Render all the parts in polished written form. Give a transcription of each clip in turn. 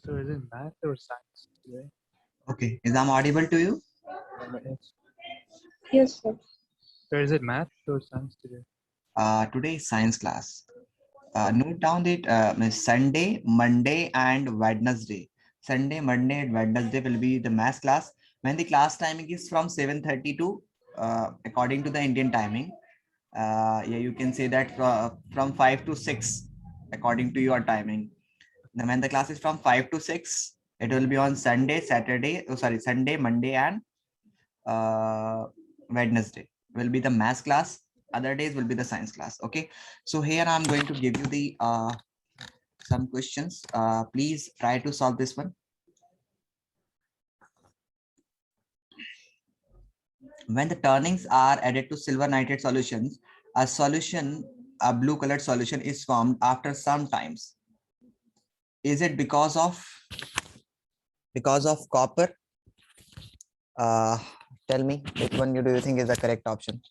So is it math or science today? Okay, is I'm audible to you? Yes. Yes, sir. So is it math or science today? Today is science class. Note down that Sunday, Monday, and Wednesday. Sunday, Monday, and Wednesday will be the math class. When the class timing is from 7:30 to according to the Indian timing. Yeah, you can say that from 5 to 6 according to your timing. Now, when the class is from 5 to 6, it will be on Sunday, Saturday, Sunday, Monday, and Wednesday will be the math class. Other days will be the science class. Okay, so here I'm going to give you the some questions. Please try to solve this one. When the turnings are added to silver nitrate solutions, a blue colored solution is formed after some times. Is it because of copper? Tell me which one do you think is the correct option?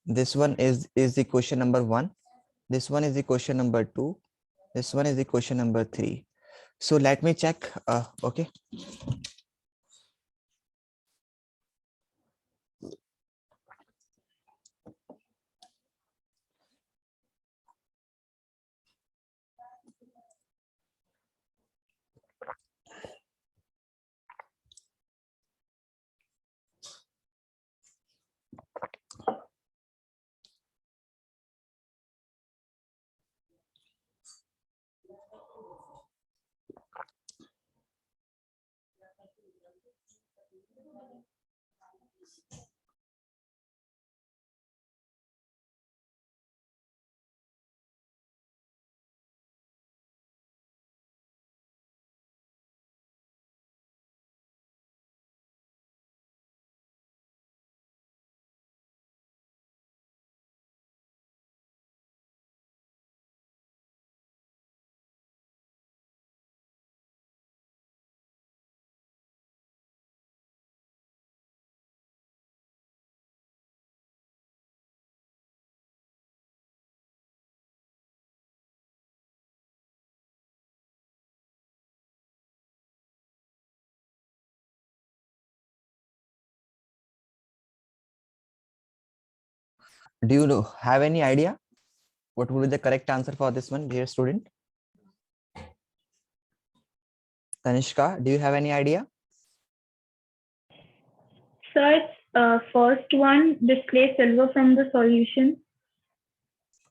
This one is the question number 1. This one is the question number 2. This one is the question number 3. So let me check. Okay. Do you have any idea what would be the correct answer for this one, dear student? Tanishka, do you have any idea? Sir, it's first one, display silver from the solution.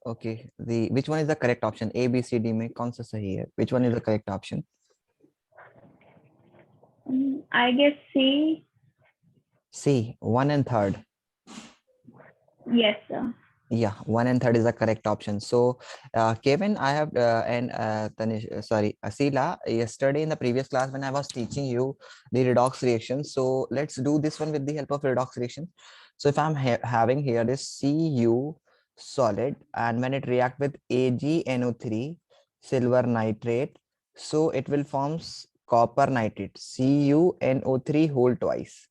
Okay, which one is the correct option? A, B, C, D में कौन सा सही है? Which one is the correct option? I guess C. C, 1 and 3rd. Yes, sir. Yeah, 1 and 3rd is the correct option. So, Kevin, I have and Asila, yesterday in the previous class when I was teaching you the redox reaction. So let's do this one with the help of redox reaction. So if I'm having here this Cu solid, and when it react with AgNO3 silver nitrate, so it will forms copper nitrate, CuNO3 whole twice.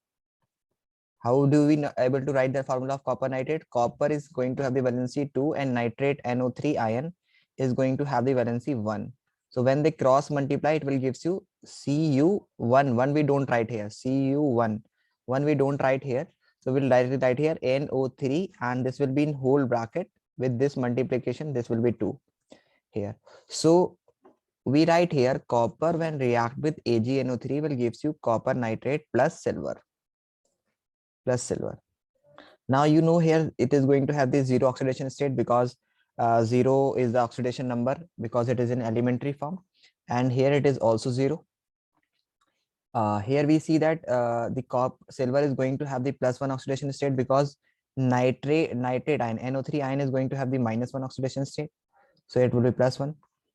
How do we able to write the formula of copper nitrate? Copper is going to have the valency 2 and nitrate NO3 ion is going to have the valency 1. So when they cross multiply, it will gives you Cu1. 1 we don't write here. Cu1. 1 we don't write here. So we'll directly write here NO3, and this will be in whole bracket. With this multiplication, this will be 2 here. So we write here copper when react with AgNO3 will gives you copper nitrate plus silver. Now you know here it is going to have the zero oxidation state because 0 is the oxidation number because it is in elementary form, and here it is also 0. Here we see that the silver is going to have the +1 oxidation state because nitrate ion NO3 ion is going to have the -1 oxidation state, so it will be +1.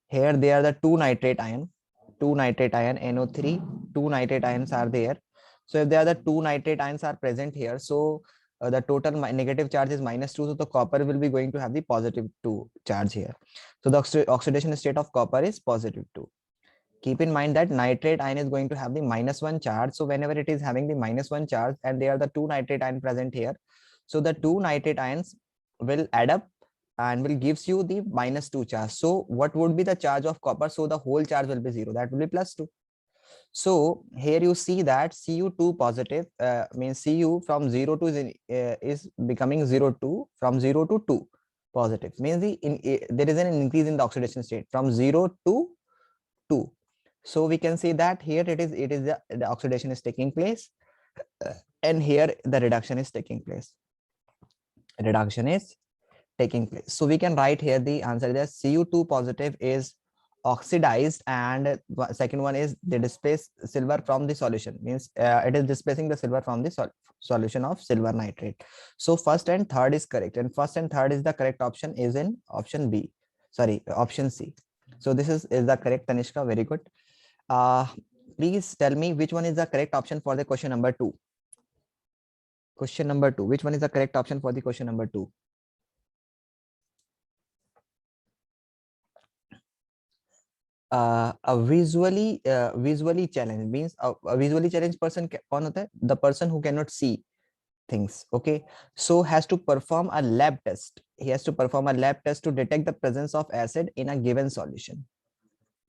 Here they are the two nitrate ion NO3, two nitrate ions are there. So if there are the two nitrate ions are present here, so the total negative charge is -2, so the copper will be going to have the +2 charge here. So the oxidation state of copper is +2. Keep in mind that nitrate ion is going to have the -1 charge. So whenever it is having the -1 charge and there are the 2 nitrate ion present here, so the 2 nitrate ions will add up and will gives you the -2 charge. So what would be the charge of copper? So the whole charge will be 0. That will be +2. So here you see that Cu2 positive means Cu from 0 to is becoming 0 to from 0 to 2 positive, means there is an increase in the oxidation state from 0 to 2. So we can say that here it is the oxidation is taking place, and here the reduction is taking place. Reduction is taking place. So we can write here the answer is Cu2 positive is oxidized, and second one is they displace silver from the solution, means it is displacing the silver from the solution of silver nitrate. So first and third is correct, and first and third is the correct option is in option B, sorry, option C. So this is the correct, Tanishka, very good. Please tell me which one is the correct option for the question number 2. Question number 2, which one is the correct option for the question number 2? A visually challenged means a visually challenged person kaun hota hai? The person who cannot see things. Okay, so has to perform a lab test. He has to perform a lab test to detect the presence of acid in a given solution.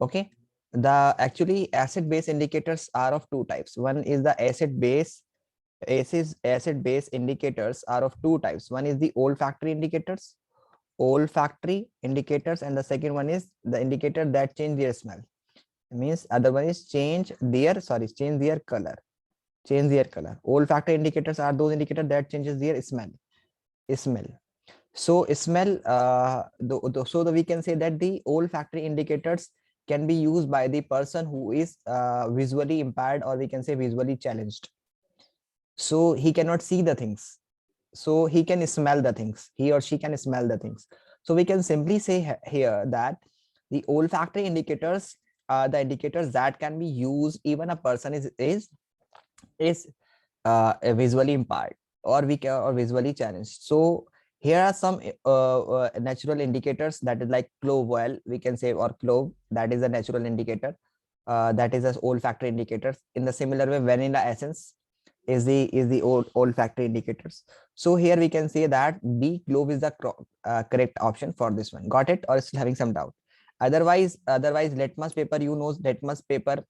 Okay, the actually acid base indicators are of 2 types. One is the acid base indicators are of 2 types. One is the olfactory indicators, and the second one is the indicator that change their smell. It means other one is change their color. Olfactory indicators are those indicators that changes their smell. So smell, we can say that the olfactory indicators can be used by the person who is visually impaired, or we can say visually challenged. So he cannot see the things, so he can smell the things, he or she can smell the things. So we can simply say here that the olfactory indicators are the indicators that can be used even a person is visually impaired, or visually challenged. So here are some natural indicators, that is like clove oil, we can say, or clove, that is a natural indicator, that is as olfactory indicators. In the similar way, vanilla essence is the olfactory indicators. So here we can say that B, clove, is the correct option for this one. Got it, or still having some doubt? Otherwise litmus paper, you know, litmus paper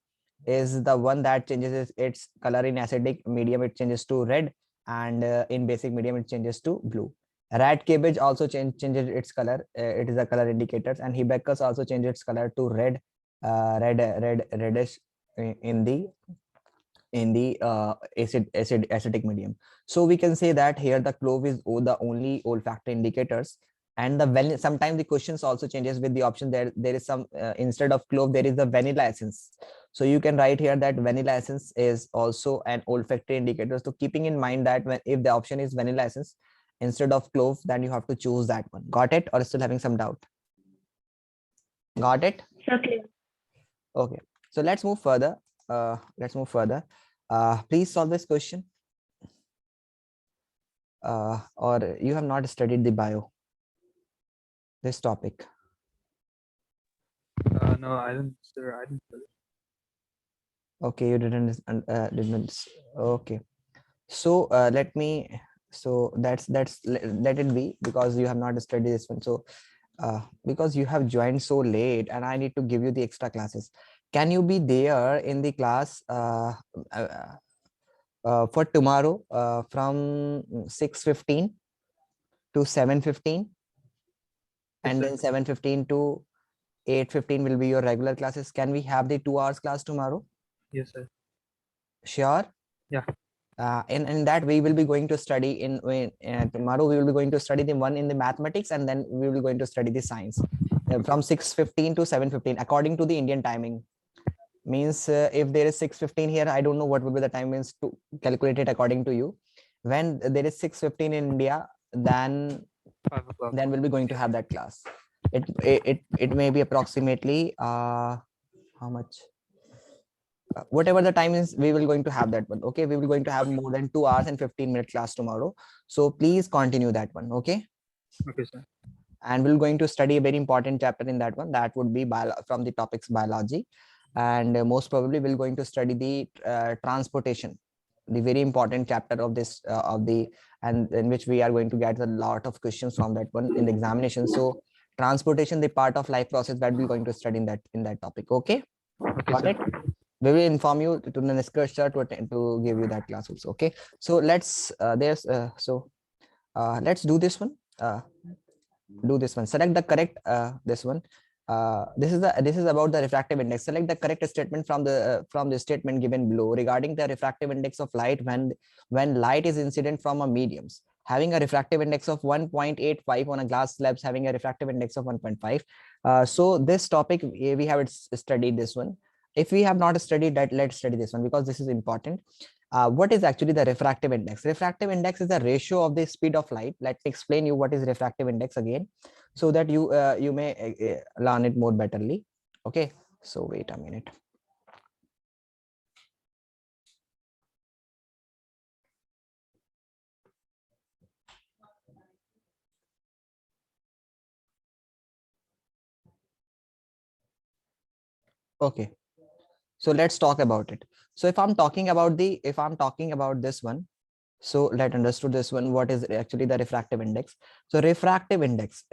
is the one that changes its color in acidic medium, it changes to red, and in basic medium it changes to blue. Rat cabbage also changes its color, it is a color indicators, and hibiscus also changes its color to red, reddish in the acidic medium. So we can say that here the clove is the only olfactory indicators. And the vanilla, sometimes the questions also changes with the option there is some instead of clove there is the vanilla essence. So you can write here that vanilla essence is also an olfactory indicator. So keeping in mind that if the option is vanilla essence instead of clove, then you have to choose that one. Got it, or still having some doubt? Got it? Okay. Okay, so let's move further. Please solve this question. Or you have not studied the bio, this topic? No, I didn't, sir. I didn't. Okay, you didn't. Okay, so let me. So let it be, because you have not studied this one. So because you have joined so late, and I need to give you the extra classes. Can you be there in the class for tomorrow from 6:15 to 7:15, and sir. then 7:15 to 8:15 will be your regular classes? Can we have the 2 hours class tomorrow? Yes, sir. Sure. Yeah. In that we will be going to study tomorrow we will be going to study the one in the mathematics, and then we will be going to study the science from 6:15 to 7:15 according to the Indian timing. Means if there is 6:15 here, I don't know what will be the time, means to calculate it according to you. When there is 6:15 in India, then 5 o'clock. we'll be going to have that class. It may be approximately how much? whatever the time is, we will going to have that one. Okay, we will going to have more than 2 hours and 15-minute class tomorrow, so please continue that one. Okay, Okay, sir. and we're going to study a very important chapter in that one, that would be from the topics biology, and most probably we're going to study the transportation, the very important chapter of this of the, and in which we are going to get a lot of questions from that one in the examination. So transportation, the part of life process, that we're going to study in that topic. Okay, Okay, got sir. it. We will inform you to the Niskar sir to attend, to give you that class also. Okay, so let's let's do this one. Select the correct this one. This is about the refractive index. Select the correct statement from the statement given below regarding the refractive index of light when light is incident from a mediums having a refractive index of 1.85 on a glass slabs having a refractive index of 1.5. So this topic we have studied this one. If we have not studied that, let's study this one because this is important. What is actually the refractive index? Refractive index is the ratio of the speed of light. Let me explain you what is refractive index again, so that you may learn it more betterly. Okay, so wait a minute. Okay, so let's talk about it. So if I'm talking about this one, so let understood this one, what is actually the refractive index? So refractive index,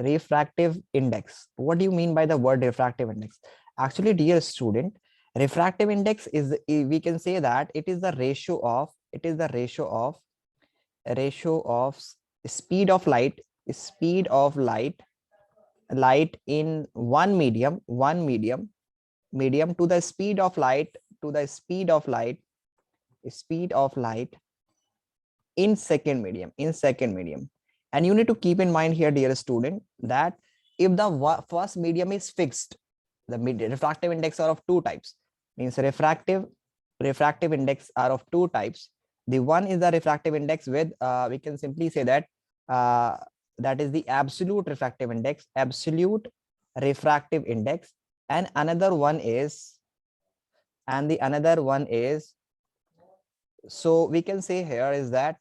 what do you mean by the word refractive index? Actually, dear student, refractive index is, we can say that it is the ratio of speed of light in one medium to the speed of light in second medium. And you need to keep in mind here, dear student, that if the first medium is fixed, the refractive index are of two types, means refractive index are of two types. The one is the refractive index with we can simply say that that is the absolute refractive index, and another one is so we can say here is that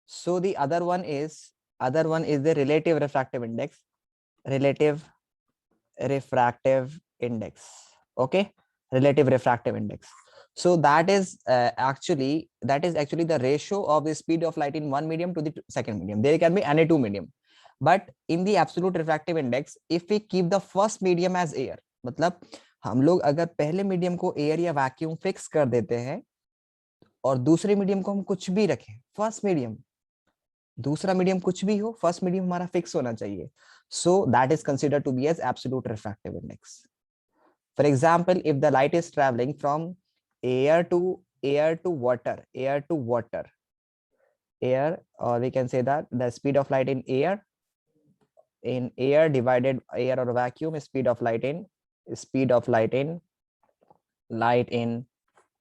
so the other one is the relative refractive index. Okay, relative refractive index. So that is actually the ratio of the speed of light in one medium to the second medium. There can be any two medium, but in the absolute refractive index, if we keep the first medium as air, मतलब हम लोग अगर पहले medium को air या vacuum fix कर देते हैं और दूसरे मीडियम को हम कुछ भी रखें, फर्स्ट मीडियम, दूसरा मीडियम कुछ भी हो, फर्स्ट मीडियम हमारा फिक्स होना चाहिए. So that is considered to be as absolute refractive index. For example, if the light is traveling from air to water, or we can say that the speed of light in air divided air or vacuum is speed of light in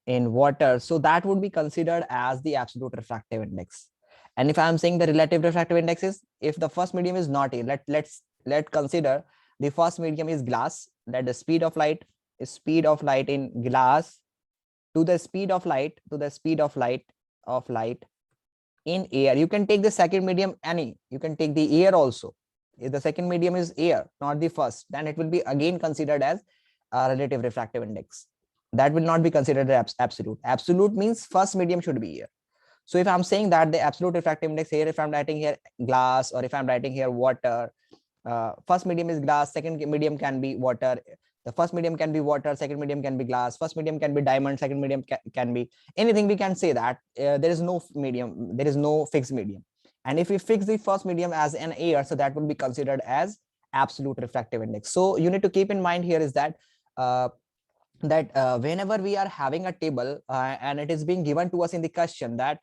water. So that would be considered as the absolute refractive index. And if I'm saying the relative refractive index is if the first medium is not air, let's consider the first medium is glass, that the speed of light in glass to the speed of light in air. You can take the second medium you can take the air also. If the second medium is air, not the first, then it will be again considered as a relative refractive index. That will not be considered absolute. Absolute means first medium should be air. So if I'm saying that the absolute refractive index here, if I'm writing here glass, or if I'm writing here water, first medium is glass, second medium can be water. The first medium can be water, second medium can be glass, first medium can be diamond, second medium can be anything. We can say that there is no medium, there is no fixed medium. And if we fix the first medium as an air, so that will be considered as absolute refractive index. So you need to keep in mind here is that whenever we are having a table and it is being given to us in the question that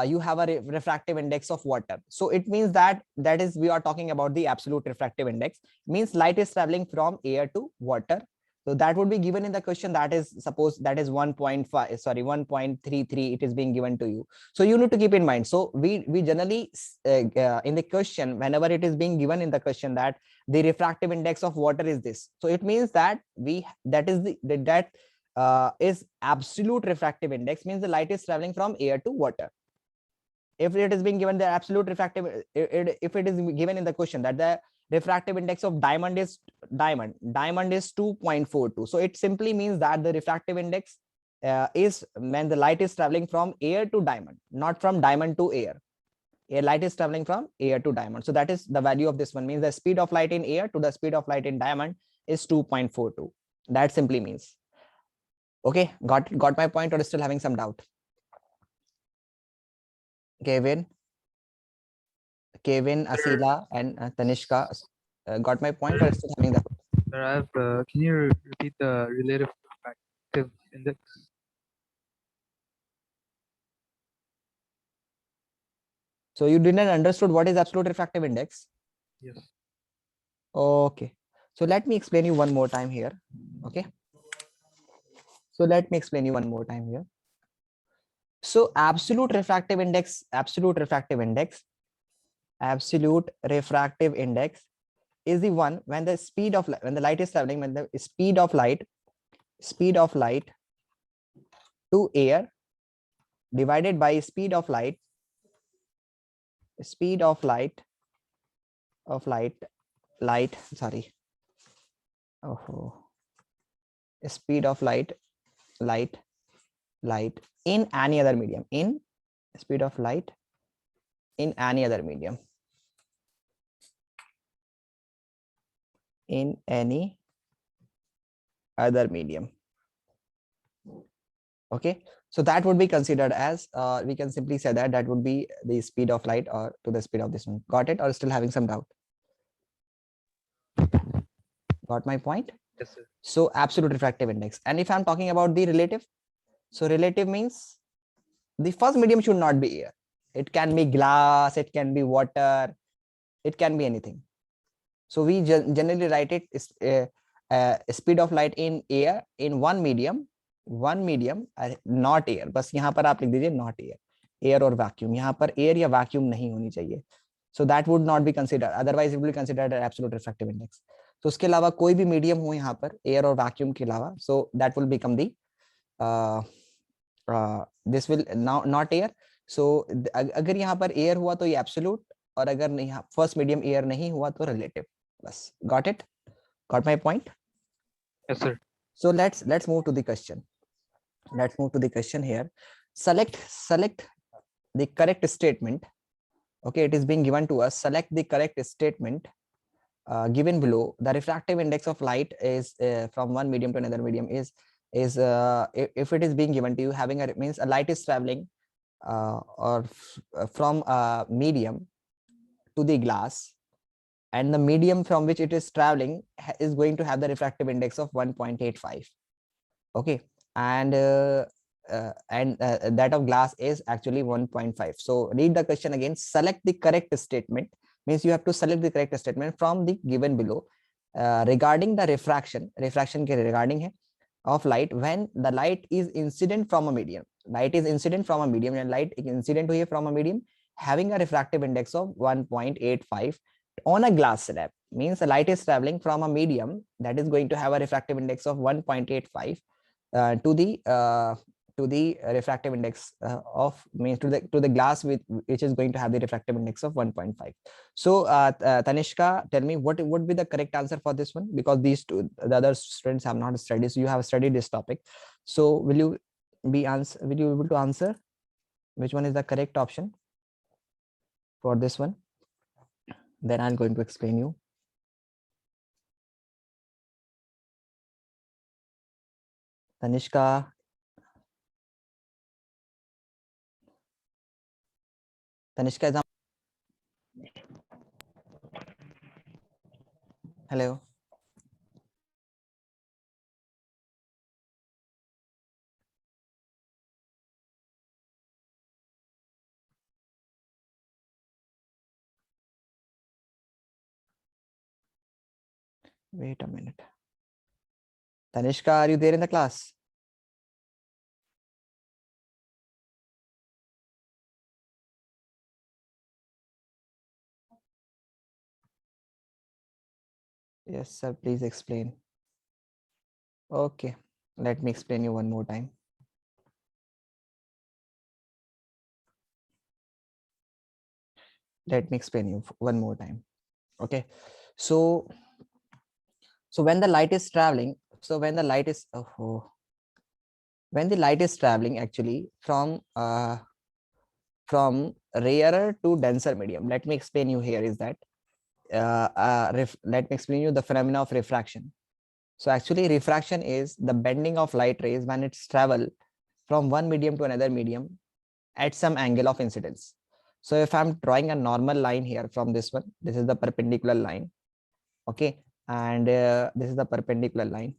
you have a refractive index of water, so it means that is we are talking about the absolute refractive index, means light is traveling from air to water, So that would be given in the question. That is, suppose that is 1.5, sorry, 1.33, it is being given to you. So you need to keep in mind. So we generally in the question, whenever it is being given in the question that the refractive index of water is this, so it means that that is is absolute refractive index, means the light is traveling from air to water. If it is being given the absolute refractive, if it is given in the question that the refractive index of diamond is 2.42, so it simply means that the refractive index is when the light is traveling from air to diamond, not from diamond to air. Light is traveling from air to diamond, so that is the value of this one. Means the speed of light in air to the speed of light in diamond is 2.42. That simply means. Okay, got my point, or still having some doubt? Kevin, Asila, and Tanishka, got my point, or still having the? Sir, I have, can you repeat the relative refractive index? So you didn't understood what is absolute refractive index? Yes. Okay. So let me explain you one more time here. Okay. So let me explain you one more time here. So absolute refractive index is the one when the speed of light, when the light is traveling, when the speed of light to air divided by speed of light sorry, oh, speed of light in any other medium, in speed of light in any other medium, in any other medium. Okay, so that would be considered as we can simply say that that would be the speed of light or to the speed of this one. Got it, or still having some doubt? Got my point? Yes, sir. So absolute refractive index. And if I'm talking about the relative, so relative means the first medium should not be air. It can be glass, it can be water, it can be anything. So we generally write it speed of light in air in one medium, not air. बस यहाँ पर आप लिख दीजिए not air, air और vacuum. यहाँ पर air या vacuum नहीं होनी चाहिए. So that would not be considered. Otherwise, it will be considered an absolute refractive index. तो उसके अलावा कोई भी मीडियम हो यहाँ पर एयर और वैक्यूम के अलावा, so that will become the this will now not air. So अगर यहाँ पर एयर हुआ तो ये एब्सोल्यूट, और अगर नहीं फर्स्ट मीडियम एयर नहीं हुआ तो रिलेटिव. बस, got it? Got my point? Yes, sir. So let's move to the question. Let's move to the question here. Select the correct statement. Okay, it is being given to us. Select the correct statement given below. The refractive index of light is from one medium to another medium is if it is being given to you, having a means a light is traveling from a medium to the glass, and the medium from which it is traveling is going to have the refractive index of 1.85. Okay, and that of glass is actually 1.5. So read the question again. Select the correct statement, means you have to select the correct statement from the given below regarding the refraction के regarding है of light when the light is incident from a medium. Light is incident from a medium, and light incident हुई है from a medium having a refractive index of 1.85 on a glass slab. Means the light is traveling from a medium that is going to have a refractive index of 1.85 to the refractive index of, means to the glass with which is going to have the refractive index of 1.5. So Tanishka, tell me what would be the correct answer for this one, because the other students have not studied, so you have studied this topic. So will you be able to answer which one is the correct option for this one? Then I'm going to explain you. Tanishka. Tanishka is on. Hello. Wait a minute. Tanishka, are you there in the class? Yes, sir. Please explain. Okay, let me explain you one more time. Let me explain you one more time. Okay, so when the light is traveling, so when the light is when the light is traveling actually from rarer to denser medium. Let me explain you here is that let me explain you the phenomena of refraction. So actually refraction is the bending of light rays when it's travel from one medium to another medium at some angle of incidence. So if I'm drawing a normal line here from this one, this is the perpendicular line. Okay. And this is the perpendicular line.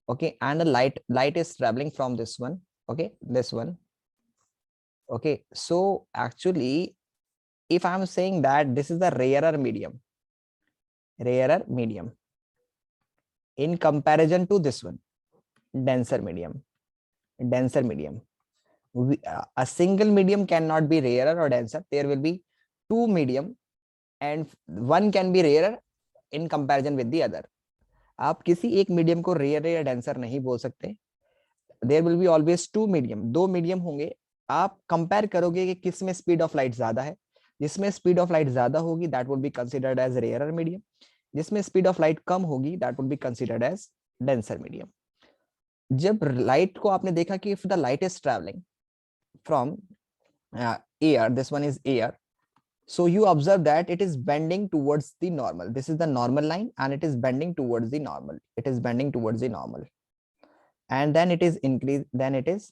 Okay. And the light is traveling from this one. Okay. This one. Okay. So actually, if I'm saying that this is the rarer medium in comparison to this one, denser medium. A single medium cannot be rarer or denser. There will be two medium and one can be rarer in comparison with the other. आप किसी एक medium को rare या denser नहीं बोल सकते. There will be always two medium. दो medium होंगे. आप कंपेयर करोगे कि किस में स्पीड ऑफ लाइट ज्यादा है. जिसमें स्पीड ऑफ लाइट ज्यादा होगी that would be considered as rarer medium. जिसमें स्पीड ऑफ लाइट कम होगी that would be considered as denser medium. जब लाइट को आपने देखा कि if the light is travelling from air, this one is air, so you observe that it is bending towards the normal. This is the normal line and it is bending towards the normal. And then it is increase, then it is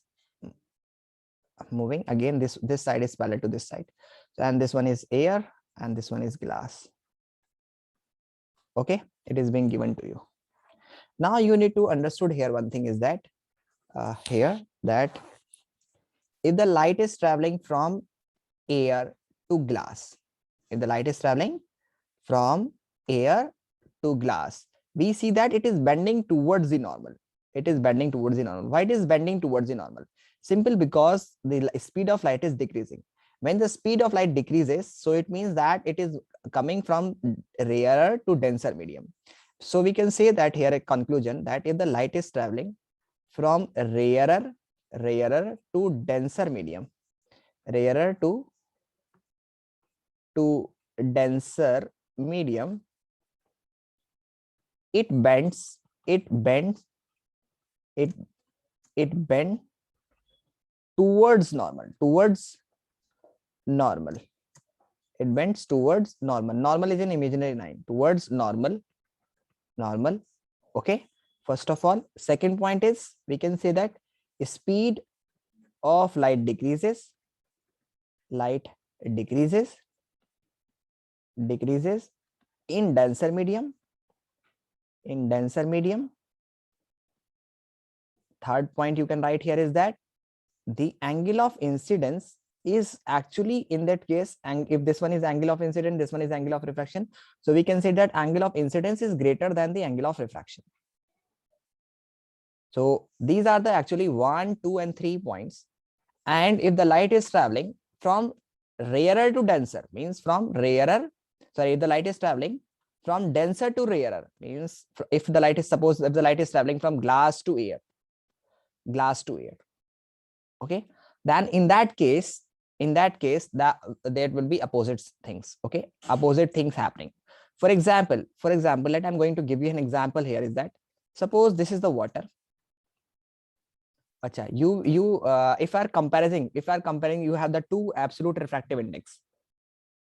moving again. This side is parallel to this side, and this one is air and this one is glass. Okay, it is being given to you. Now you need to understood here one thing is that here that if the light is traveling from air to glass, if the light is traveling from air to glass, we see that it is bending towards the normal. Why it is bending towards the normal? Simple, because the speed of light is decreasing. When the speed of light decreases, so it means that it is coming from rarer to denser medium. So we can say that here a conclusion that if the light is traveling from rarer to denser medium, rarer to denser medium, it bends towards normal. It bends towards normal. Normal is an imaginary line. Towards normal. Okay, first of all. Second point is we can say that speed of light decreases. Light decreases in denser medium. Third point you can write here is that the angle of incidence is actually in that case, and if this one is angle of incidence, this one is angle of refraction, so we can say that angle of incidence is greater than the angle of refraction. So these are the actually 1, 2 and 3 points. And if the light is traveling from rarer to denser, means from rarer, sorry, if the light is traveling from denser to rarer, means if the light is traveling from glass to air, okay, then in that case that there will be opposite things. Okay, opposite things happening. For example, let I'm going to give you an example here is that suppose this is the water. Acha, if you are comparing, you have the two absolute refractive index.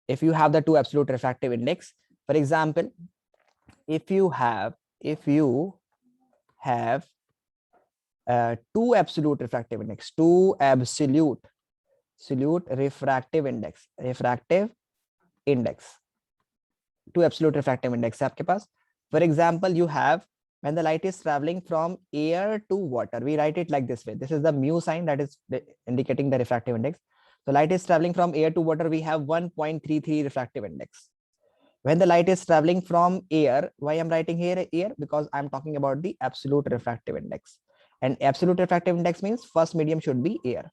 If you have the two absolute refractive index, for example, if you have two absolute refractive index, two absolute refractive index, two absolute refractive index है आपके पास. For example, you have when the light is traveling from air to water, we write it like this way. This is the mu sign that is indicating the refractive index. So light is traveling from air to water, we have 1.33 refractive index. When the light is traveling from air, why I'm writing here air? Because I'm talking about the absolute refractive index. And absolute refractive index means first medium should be air.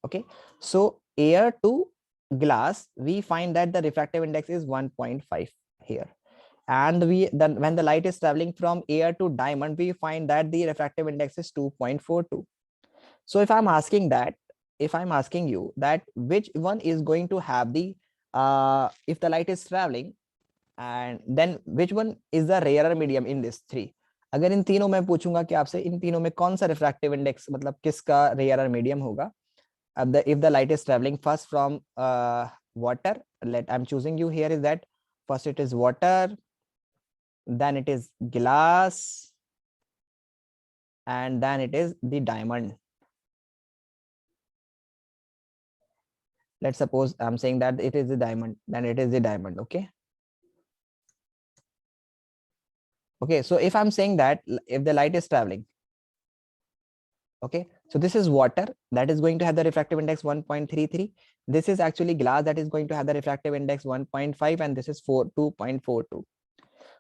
Okay. So air to glass, we find that the refractive index is 1.5 here. And then when the light is traveling from air to diamond, we find that the refractive index is 2.42. So if I'm asking you that which one is going to have the if the light is traveling, and then which one is the rarer medium in this three, अगर इन तीनों में पूछूंगा कि आपसे इन तीनों में कौन सा रिफ्रैक्टिव इंडेक्स मतलब किसका रेयर मीडियम होगा, अब if the light is traveling first from water, I'm choosing you here is that first it is water, then it is glass, and then it is the diamond. Let's suppose I'm saying that it is the diamond, then it is the diamond. Okay. Okay, so if I'm saying that if the light is traveling, okay, so this is water that is going to have the refractive index 1.33. This is actually glass that is going to have the refractive index 1.5, and this is 2.42.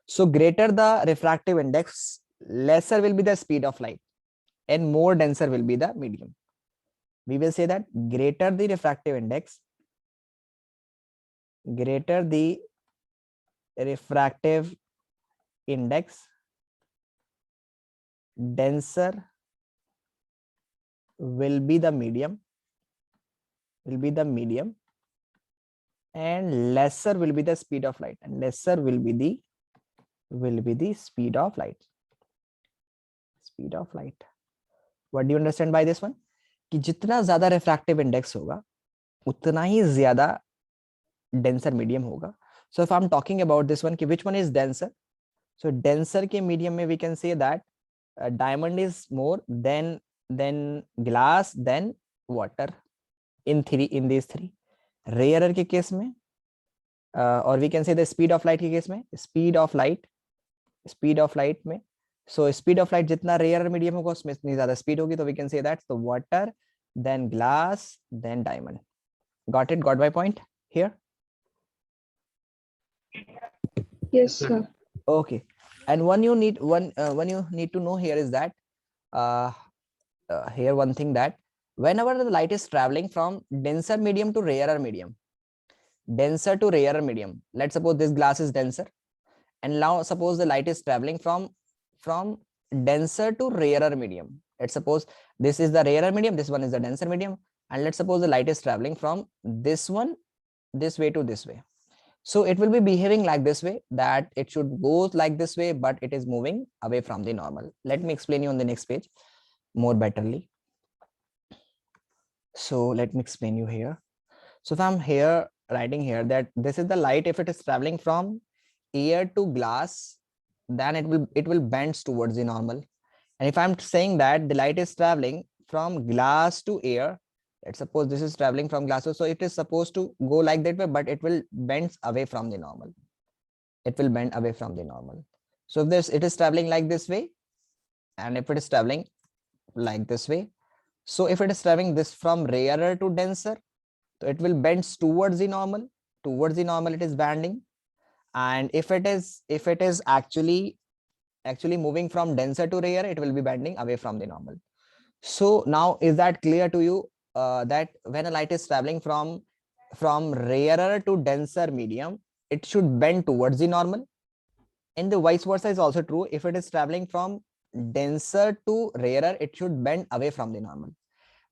So greater the refractive index, lesser will be the speed of light and more denser will be the medium. We will say that greater the refractive index, greater the refractive index, denser will be the medium, and lesser will be the speed of light, and lesser will be the speed of light. What do you understand by this one? कि जितना ज्यादा refractive index होगा उतना ही ज्यादा denser medium होगा. So if I'm talking about this one, कि which one is denser? So denser के medium में we can say that diamond is more than glass, then water in these three. Rarer के case में or we can say the speed of light के case में, speed of light में, so speed of light जितना rare medium होगा उसमें इतनी ज्यादा speed होगी, तो we can say that the water, then glass, then diamond. Got it? Got my point here? Yes, sir. Okay. And one you need to know here is that here one thing, that whenever the light is traveling from denser medium to rarer medium, let's suppose this glass is denser, and now suppose the light is traveling from denser to rarer medium. Let's suppose this is the rarer medium, this one is the denser medium, and let's suppose the light is traveling from this one this way to this way. So it will be behaving like this way, that it should go like this way, but it is moving away from the normal. Let me explain you on the next page more betterly. So let me explain you here. So if I'm here writing here that this is the light, if it is traveling from air to glass, then it will bend towards the normal. And if I'm saying that the light is traveling from glass to air, let's suppose this is traveling from glass, so it is supposed to go like that way, but it will bend away from the normal. So if it is traveling like this way, and if it is traveling like this way, so if it is traveling this from rarer to denser, so it will bend towards the normal. It is bending. And if it is actually moving from denser to rarer, it will be bending away from the normal. So now is that clear to you, that when a light is traveling from rarer to denser medium, it should bend towards the normal, and the vice versa is also true. If it is traveling from denser to rarer, it should bend away from the normal.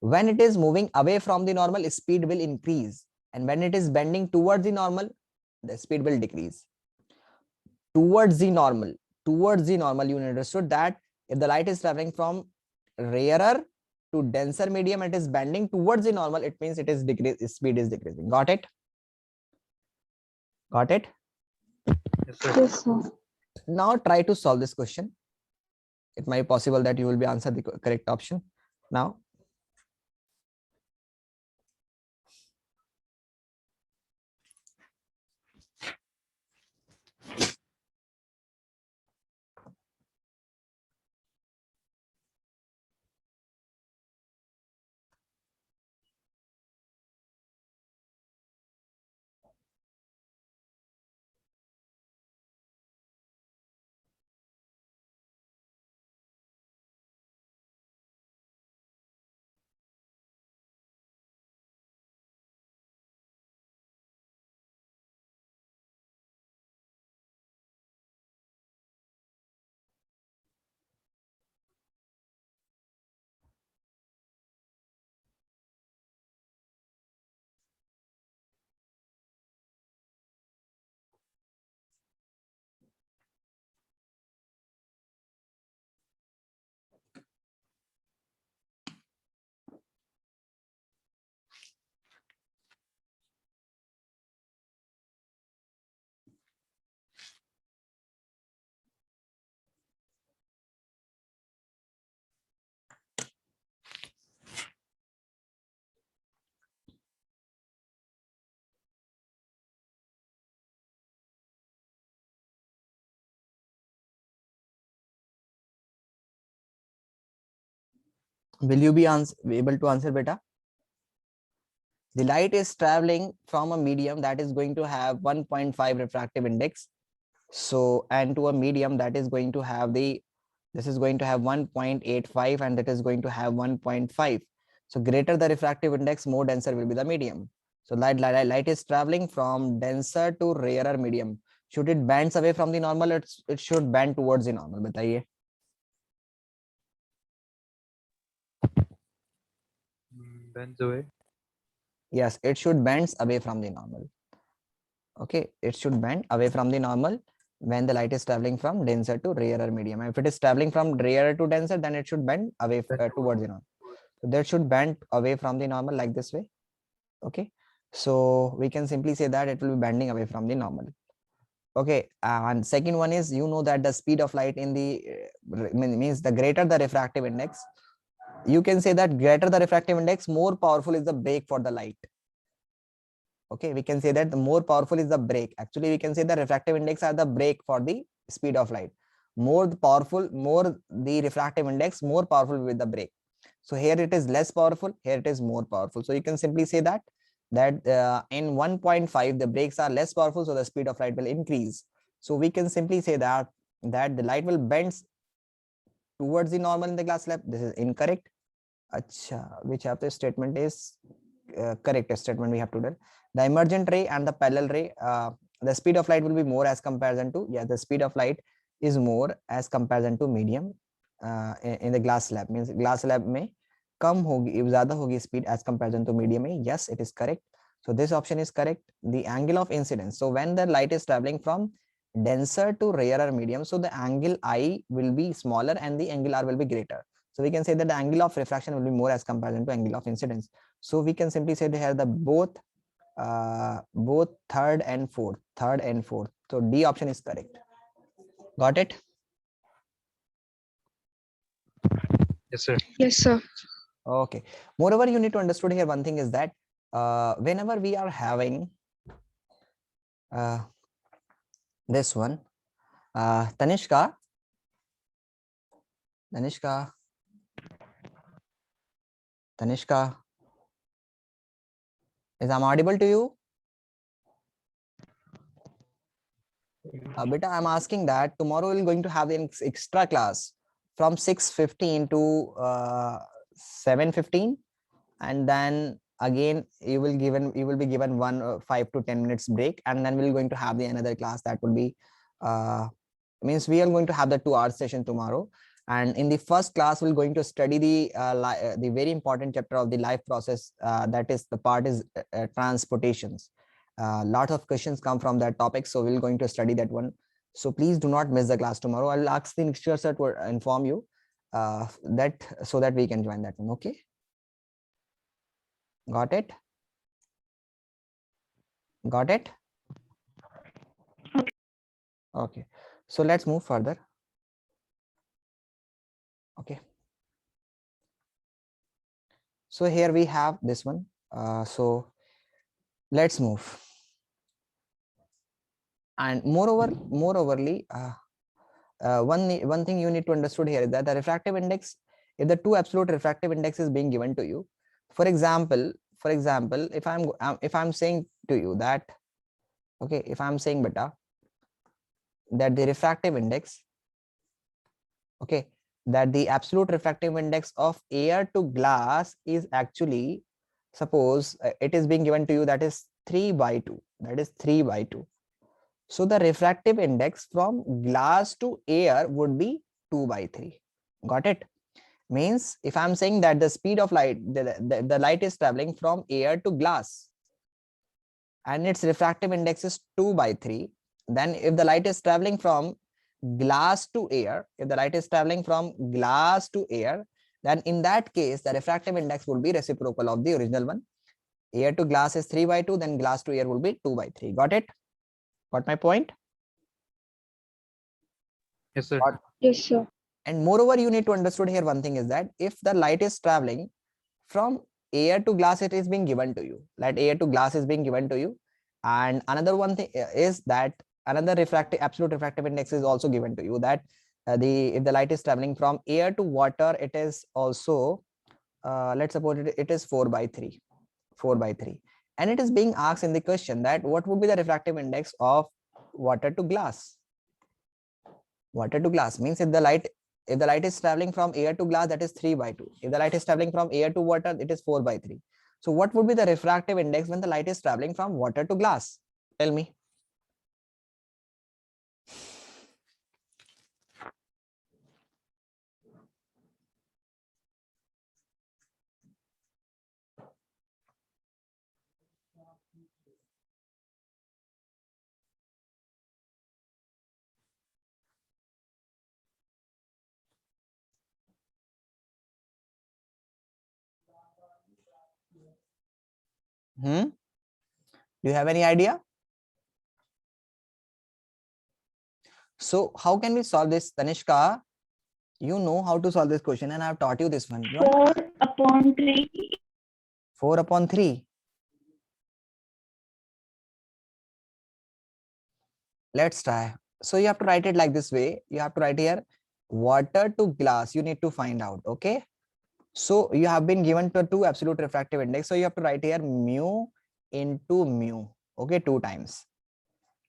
When it is moving away from the normal, speed will increase, and when it is bending towards the normal, the speed will decrease. Towards the normal, you understood that if the light is traveling from rarer to denser medium, it is bending towards the normal, it means it is speed is decreasing. Got it? Yes, sir. Yes, sir. Now try to solve this question. It might be possible that you will be answer the correct option now. Will you be able to answer, beta? The light is traveling from a medium that is going to have 1.5 refractive index. So, and to a medium that is going to have this is going to have 1.85 and that is going to have 1.5. So greater the refractive index, more denser will be the medium. So light is traveling from denser to rarer medium. Should it bends away from the normal? It should bend towards the normal. बताइए. Bends away. Yes, it should bends away from the normal. Okay, it should bend away from the normal when the light is traveling from denser to rarer medium. If it is traveling from rarer to denser, then it should bend away towards the normal. So that should bend away from the normal like this way. Okay, so we can simply say that it will be bending away from the normal. Okay, and second one is, you know that the speed of light in the means the greater the refractive index, you can say that greater the refractive index, more powerful is the brake for the light. Okay, we can say that the more powerful is the brake. Actually, we can say the refractive index are the brake for the speed of light. More powerful, more the refractive index, more powerful with the brake. So here it is less powerful, here it is more powerful. So you can simply say that in 1.5 the brakes are less powerful, so the speed of light will increase. So we can simply say that the light will bend towards the normal in the glass slab. This is incorrect. Acha, which of the statement is correct statement we have to do? The emergent ray and the parallel ray, the speed of light will be more as comparison to, the speed of light is more as comparison to medium in the glass slab. Means glass slab में कम होगी, ज़्यादा होगी speed as comparison to medium में. Yes, it is correct. So this option is correct. The angle of incidence. So when the light is traveling from denser to rarer medium, so the angle I will be smaller and the angle R will be greater. So we can say that the angle of refraction will be more as comparison to angle of incidence. So we can simply say here the both third and fourth. So D option is correct. Got it? Yes, sir. Yes, sir. Okay. Moreover, you need to understand here one thing is that whenever we are having this one, Tanishka, is I'm audible to you? Beta, I'm asking that tomorrow we're going to have an extra class from 6:15 to 7:15, and then again you will be given one 5 to 10 minutes break, and then we're going to have the another class that will be means we are going to have the 2 hour session tomorrow. And in the first class we're going to study the very important chapter of the life process, that is the part is transportations. Lot of questions come from that topic, so we're going to study that one. So please do not miss the class tomorrow. I'll ask the lecturer sir to inform you that so that we can join that one. Okay, got it? Okay, so let's move further. Okay, so here we have this one. So let's move. And moreoverly, one thing you need to understand here is that the refractive index, if the two absolute refractive index is being given to you, for example, if I'm saying to you that, okay, if I'm saying beta that the refractive index, okay, that the absolute refractive index of air to glass is actually, suppose it is being given to you, that is 3/2. That is 3/2. So the refractive index from glass to air would be 2/3. Got it? Means if I'm saying that the speed of light, the light is traveling from air to glass and its refractive index is 2/3, then if the light is traveling from glass to air, then in that case the refractive index will be reciprocal of the original one. Air to glass is 3/2, then glass to air will be 2/3. Got it? Got my point? Yes, sir. Yes, sir. And moreover, you need to understand here one thing is that if the light is traveling from air to glass, it is being given to you. Light air to glass is being given to you. And another one thing is that another absolute refractive index is also given to you, that if the light is traveling from air to water, it is also let's suppose it is 4 by 3, 4 by 3, and it is being asked in the question that what would be the refractive index of water to glass. Water to glass means if the light is traveling from air to glass, that is 3 by 2. If the light is traveling from air to water, it is 4 by 3. So what would be the refractive index when the light is traveling from water to glass? Tell me. Do you have any idea? So how can we solve this, Tanishka? You know how to solve this question, and I have taught you this one. 4/3. 4/3. Let's try. So you have to write it like this way. You have to write here water to glass. You need to find out. Okay. So you have been given to 2 absolute refractive index. So you have to write here mu into mu. Okay, 2 times.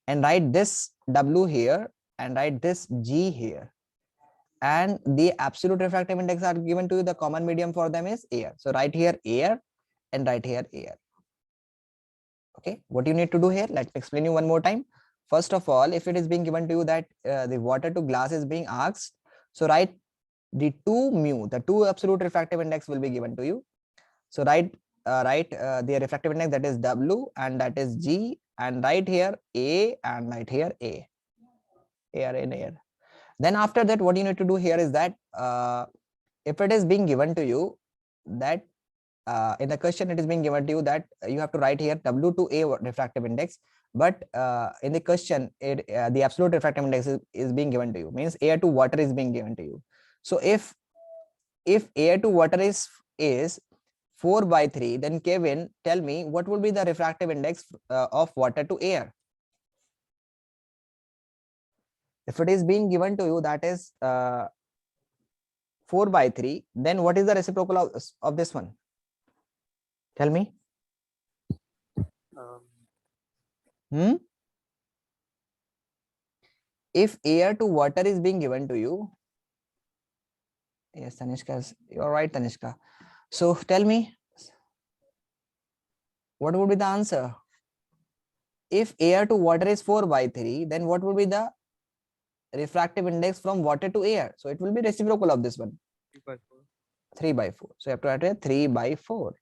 And write this W here and write this G here. And the absolute refractive index are given to you. The common medium for them is air. So write here air and write here air. Okay, what you need to do here, let me explain you one more time. First of all, if it is being given to you that the water to glass is being asked, so write the 2 mu, the 2 absolute refractive index will be given to you. So write the refractive index, that is W and that is G, and write here A and write here A. Air in air. Then after that, what you need to do here is that if it is being given to you that in the question it is being given to you that you have to write here W to A refractive index, but in the question the absolute refractive index is being given to you, means air to water is being given to you. So if air to water is 4 by 3, then Kevin, tell me what will be the refractive index of water to air. If it is being given to you that is 4 by 3, then what is the reciprocal of this one? Tell me. If air to water is being given to you, yes, Tanishka, you're right, Tanishka. So tell me, what would be the answer? If air to water is 4 by 3, then what would be the refractive index from water to air? So it will be reciprocal of this one. 3 by 4. 3 by 4. So you have to write here 3 by 4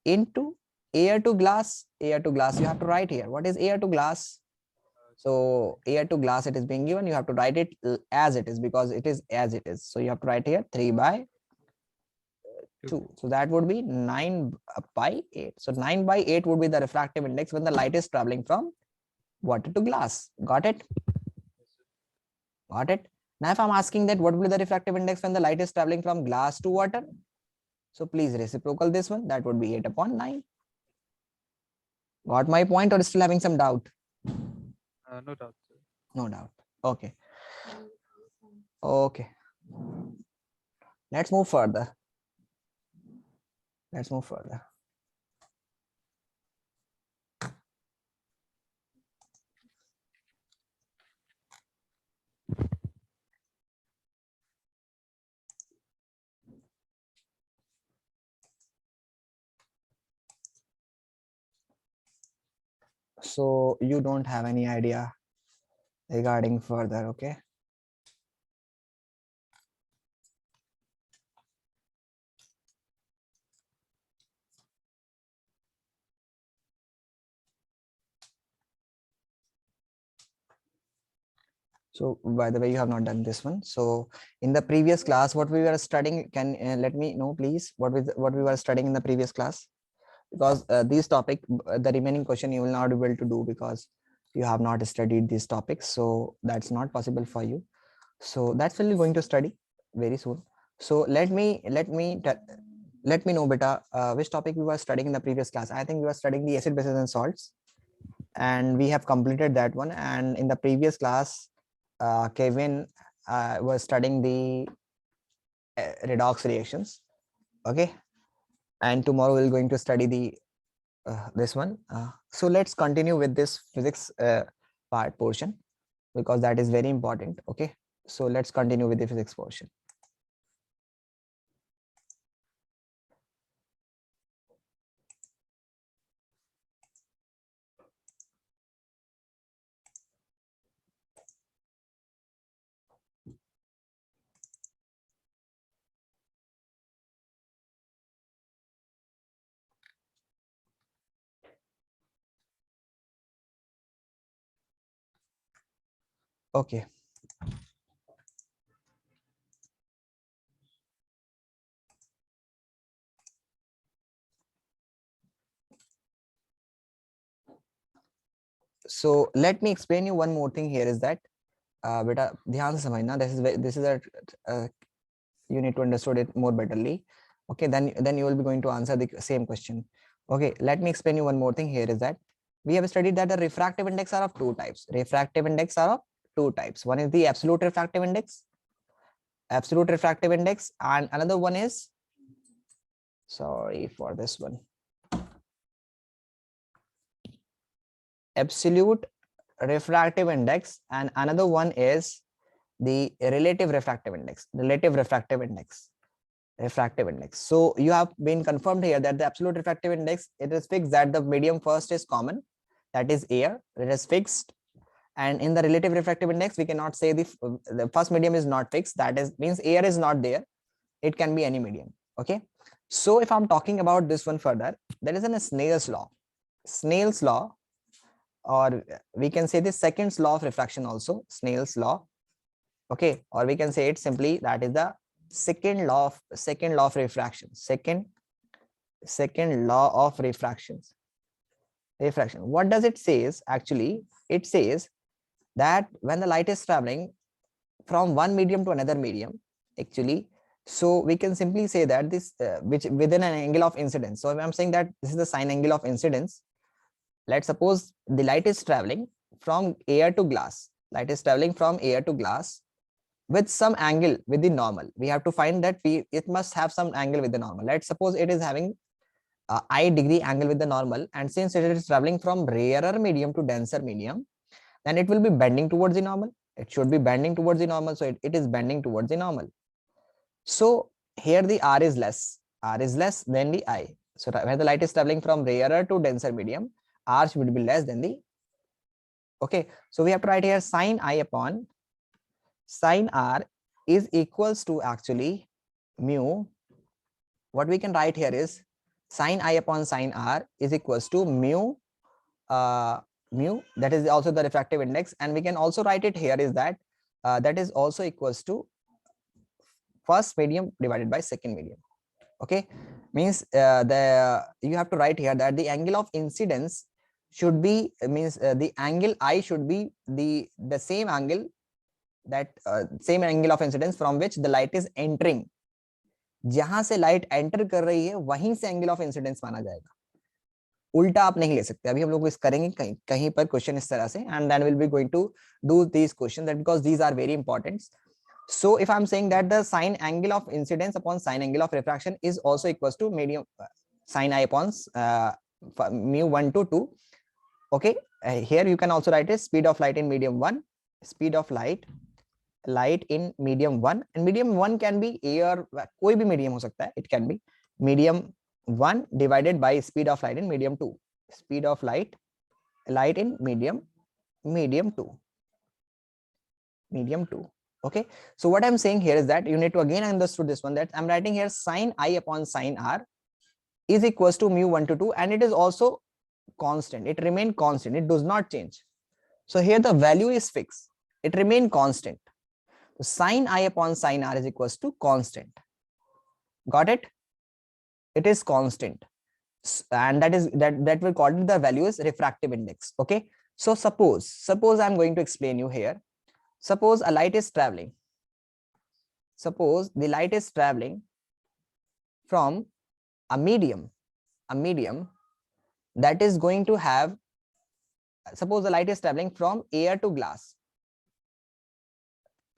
into air to glass. Air to glass, you have to write here. What is air to glass? So air to glass, it is being given. You have to write it as it is because it is as it is. So you have to write here 3 by 2. So that would be 9 by 8. So 9 by 8 would be the refractive index when the light is traveling from water to glass. Got it? Got it? Now if I'm asking that what will be the refractive index when the light is traveling from glass to water? So please reciprocal this one. That would be 8/9. Got my point or still having some doubt? No doubt, sir. No doubt. Okay. Okay. Let's move further. Let's move further. So you don't have any idea regarding further, okay? So by the way, you have not done this one. So in the previous class, what we were studying, can let me know please what we were studying in the previous class, because this topic, the remaining question you will not be able to do because you have not studied these topics. So that's not possible for you. So that's really going to study very soon. So let me know, beta, which topic we were studying in the previous class. I think we were studying the acid, bases, and salts, and we have completed that one. And in the previous class, Kevin was studying the redox reactions. Okay, and tomorrow we're going to study the this one. So let's continue with this physics part portion, because that is very important. Okay, so let's continue with the physics portion. Okay. So let me explain you one more thing here is that beta dhyan se samajhna, this is a you need to understand it more betterly. Okay, then you will be going to answer the same question. Okay, let me explain you one more thing here is that we have studied that the refractive index are of two types. Refractive index are of two types. One is the absolute refractive index, and another one is, sorry for this one, absolute refractive index, and another one is the relative refractive index. So you have been confirmed here that the absolute refractive index, it is fixed that the medium first is common, that is air, it is fixed. And in the relative refractive index, we cannot say the first medium is not fixed, that is means air is not there, it can be any medium. Okay, so if I'm talking about this one further, there is a Snell's law, or we can say the second's law of refraction also, Snell's law. Okay, or we can say it simply, that is the second law of refraction. Second law of refraction. What does it says? Actually, it says that when the light is traveling from one medium to another medium, actually, so we can simply say that this which within an angle of incidence. So if I'm saying that this is the sine angle of incidence, let's suppose the light is traveling from air to glass. With some angle with the normal. We have to find that it must have some angle with the normal. Let's suppose it is having I degree angle with the normal, and since it is traveling from rarer medium to denser medium, then it will be bending towards the normal. It should be bending towards the normal, so it is bending towards the normal. So here the R is less than the I. So when the light is traveling from rarer to denser medium, R should be less than the, okay, so we have to write here sine I upon sine R is equals to actually mu. What we can write here is sine I upon sine R is equals to mu, that is also the refractive index, and we can also write it here is that that is also equals to first medium divided by second medium. Okay, means you have to write here that the angle of incidence should be the angle I should be the same angle, that same angle of incidence from which the light is entering. जहां से light enter कर रही है वहीं से angle of incidence माना जाएगा, उल्टा आप नहीं ले सकते. अभी हम लोग इस करेंगे कहीं पर क्वेश्चन इस तरह से, and then will be going to do these question that because these are very important. So if I'm saying that the sine angle of incidence upon sine angle of refraction is also equals to medium sine I upon mu 1 to 2. Okay, here you can also write it speed of light in medium 1, speed of light in medium 1, and medium 1 can be air, कोई भी medium हो सकता है, it can be medium 1 divided by speed of light in medium 2, speed of light in medium 2. Okay, so what I'm saying here is that you need to again understood this one, that I'm writing here sine I upon sine R is equals to mu 1 to 2, and it is also constant. It remain constant, it does not change. So here the value is fixed, it remain constant. So sine I upon sine R is equals to constant. Got it? It is constant, and that will call it the value is refractive index. Okay, so suppose I'm going to explain you here. Suppose a light is traveling. Suppose the light is traveling from a medium that is going to have, suppose the light is traveling from air to glass.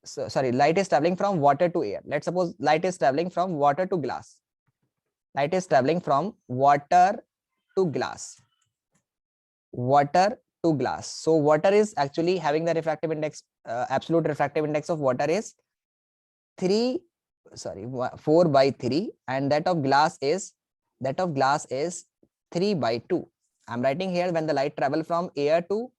So, sorry, light is traveling from water to air. Let's suppose light is traveling from water to glass. Light is traveling from water to glass. Water to glass. So water is actually having the refractive index, absolute refractive index of water is 4/3, and that of glass is 3/2. I'm writing here, when the light travel from air to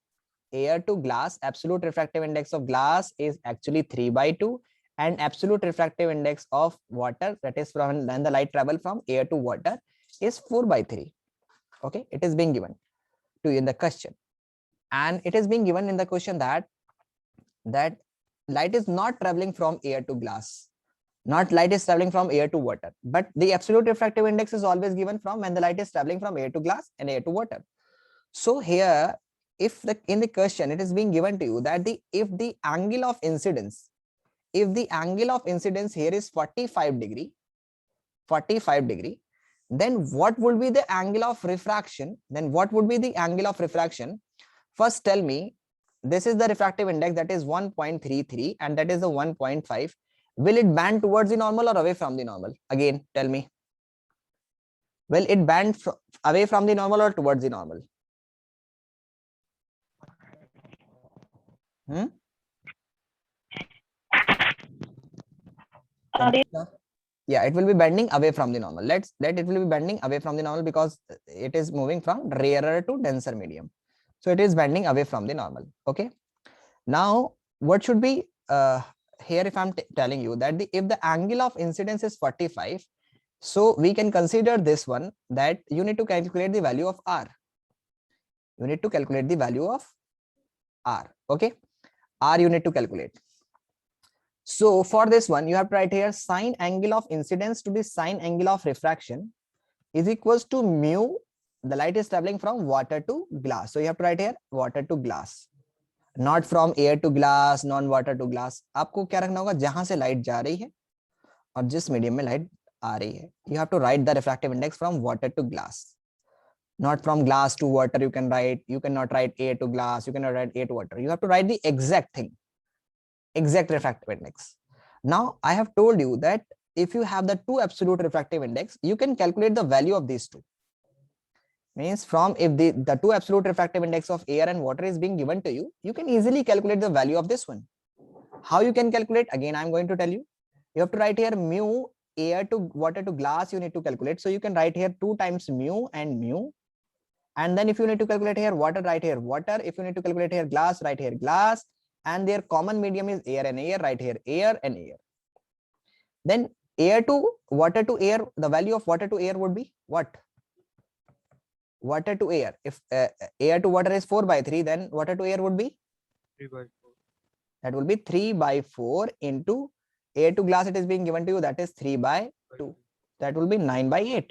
glass, absolute refractive index of glass is actually 3/2, and absolute refractive index of water, that is from when the light travel from air to water, is 4/3. Okay, it is being given to you in the question, and it is being given in the question that light is not traveling from air to glass, not light is traveling from air to water, but the absolute refractive index is always given from when the light is traveling from air to glass and air to water. So here, if in the question it is being given to you that if the angle of incidence here is 45 degree, then what would be the angle of refraction? First tell me, this is the refractive index, that is 1.33, and that is the 1.5. Will it bend towards the normal or away from the normal? Again, tell me. Will it bend away from the normal or towards the normal? Yeah, it will be bending away from the normal. Let it will be bending away from the normal because it is moving from rarer to denser medium. So it is bending away from the normal. Okay. Now, what should be here, if I'm telling you that if the angle of incidence is 45, so we can consider this one, that you need to calculate the value of R. Okay. R you need to calculate. So for this one, you have to write here sine angle of incidence to the sine angle of refraction is equals to mu. The light is traveling from water to glass. So you have to write here water to glass, not from air to glass, non-water to glass. आपको क्या रखना होगा, जहां से light जा रही है और जिस मीडियम में लाइट आ रही है. You have to write the refractive index from water to glass, not from glass to water. You cannot write air to glass. You cannot write air to water. You have to write the exact thing, exact refractive index. Now I have told you that if you have the two absolute refractive index, you can calculate the value of these two. Means from if the two absolute refractive index of air and water is being given to you, you can easily calculate the value of this one. How you can calculate? Again, I'm going to tell you. You have to write here mu air to water to glass. You need to calculate. So you can write here 2 times mu and mu. And then if you need to calculate here water, write here water. If you need to calculate here glass, write here glass. And their common medium is air and air. Write here air and air. Then air to water to air. The value of water to air would be what? Water to air. If air to water is 4/3, then water to air would be 3/4. That will be 3/4 into air to glass. It is being given to you, that is 3/2. That will be 9/8.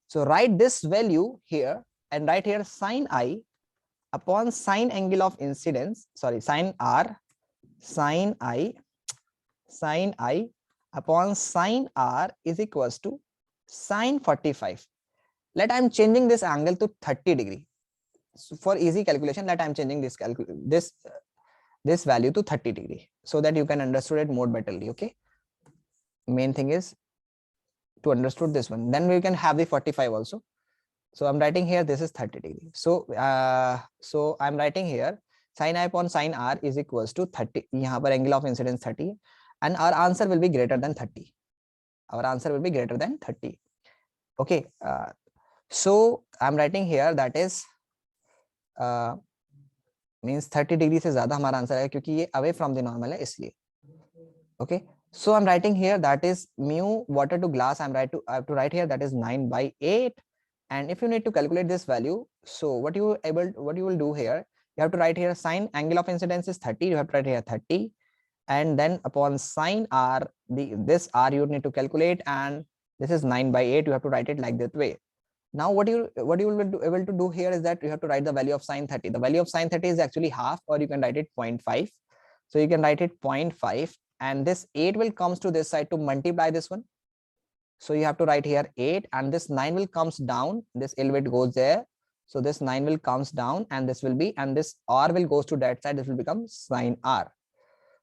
So write this value here and write here sine I upon sine angle of incidence. Sorry, sine R, sine I upon sine R is equals to sine 45. Let I'm changing this angle to 30 degree. So for easy calculation, let I'm changing this value to 30 degree so that you can understand it more betterly. Okay. Main thing is to understand this one. Then we can have the 45 also. So I'm writing here, this is 30 degree. So I'm writing here sine I upon sine R is equals to 30. यहाँ पर angle of incidence 30, and our answer will be greater than 30. Okay. So I'm writing here that is means 30 degree से ज़्यादा हमारा answer है क्योंकि ये away from the normal है इसलिए. Okay. So I'm writing here that is mu water to glass. I have to write here that is 9/8. And if you need to calculate this value, so what you will do here, you have to write here sine angle of incidence is 30. You have to write here 30, and then upon sine R, this R you need to calculate, and this is 9/8. You have to write it like that way. Now what you will be able to do here is that you have to write the value of sine 30. The value of sine 30 is actually half, or you can write it 0.5. So you can write it 0.5, and this 8 will comes to this side to multiply this one. So you have to write here 8, and this 9 will comes down. This elevate goes there. So this 9 will comes down, and this will be, and this R will goes to that side. This will become sine R.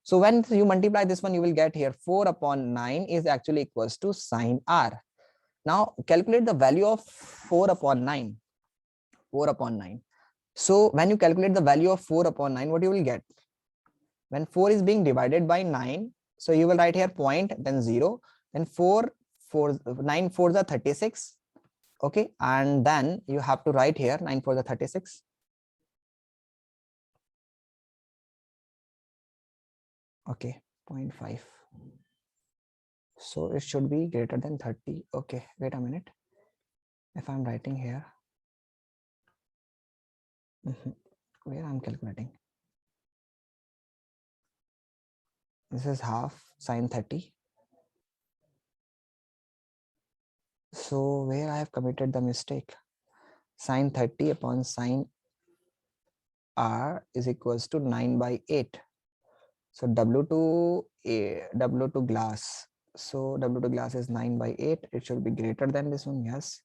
So when you multiply this one, you will get here 4/9 is actually equals to sine R. Now calculate the value of 4 upon 9. 4 upon 9. So when you calculate the value of 4 upon 9, what you will get? When 4 is being divided by 9, so you will write here point, then 0, then 9 4s are 36. Okay, and then you have to write here 9 4s are 36. Okay, 0.5. So it should be greater than 30. Okay, wait a minute. If I'm writing here, where I'm calculating, this is half sine 30. So where I have committed the mistake, sine 30 upon sine r is equals to 9 by 8. So W2 glass. So W2 glass is 9 by 8. It should be greater than this one. Yes.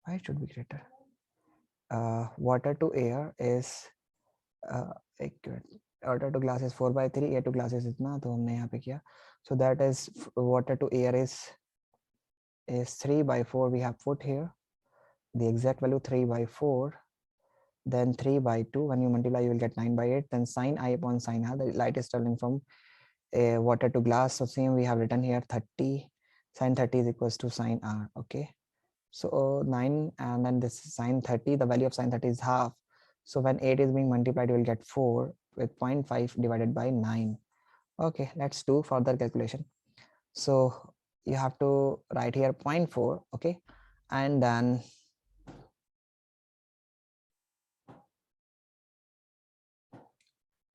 Why it should be greater? Water to air is water to glass is 4 by 3. Air to glass is itna, तो हमने यहाँ पे किया. So that is water to air is 3 by 4. We have put here the exact value 3 by 4. Then 3 by 2. When you multiply, you will get 9 by 8. Then sine I upon sine r. The light is traveling from water to glass. So same we have written here 30. Sine 30 is equals to sine r. Okay. So 9 and then this sine 30. The value of sine 30 is half. So when 8 is being multiplied, you will get 4 with 0.5 divided by 9. Okay, let's do further calculation. So you have to write here 0.4. Okay, and then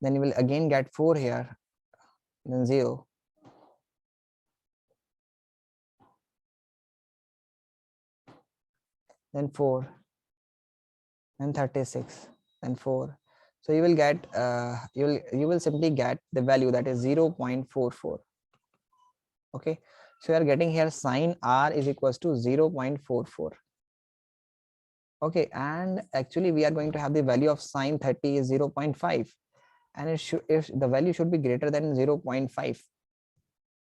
you will again get 4 here, then 0. Then 4, then 36, then 4. So you will get you will simply get the value that is 0.44. Okay, so you are getting here sine r is equals to 0.44. Okay, and actually we are going to have the value of sine 30 is 0.5, and it should, if the value should be greater than 0.5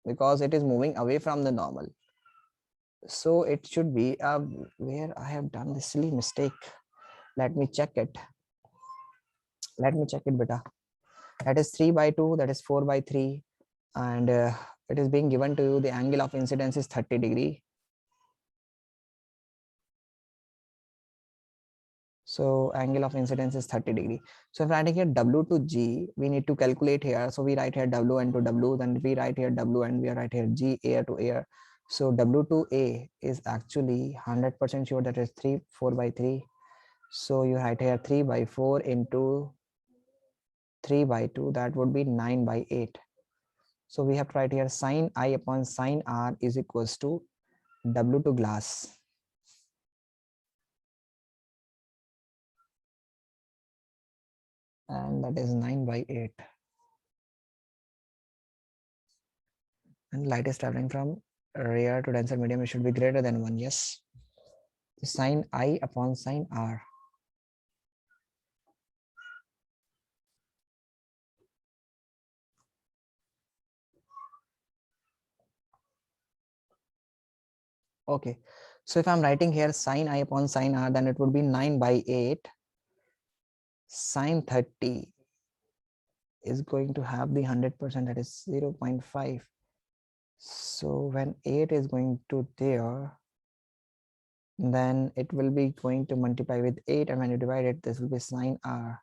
because it is moving away from the normal. So it should be where I have done this silly mistake. Let me check it. Let me check it, beta. That is 3 by 2, that is 4 by 3, and it is being given to you the angle of incidence is 30 degree. So angle of incidence is 30 degree. So if writing here W to G, we need to calculate here. So we write here W and to W, then we write here W and we write here G, air to air. So W to A is actually 100% sure that is 4 by 3. So you write here 3 by 4 into 3 by 2, that would be 9 by 8. So we have to write here sine I upon sine R is equals to W to glass. And that is 9 by 8. And light is traveling from rare to denser medium. It should be greater than 1. Yes. Sine I upon sine R. Okay. So if I'm writing here sine I upon sine R, then it would be 9 by 8. Sine 30 is going to have the 100%, that is 0.5. So when 8 is going to there, then it will be going to multiply with 8, and when you divide it, this will be sine R.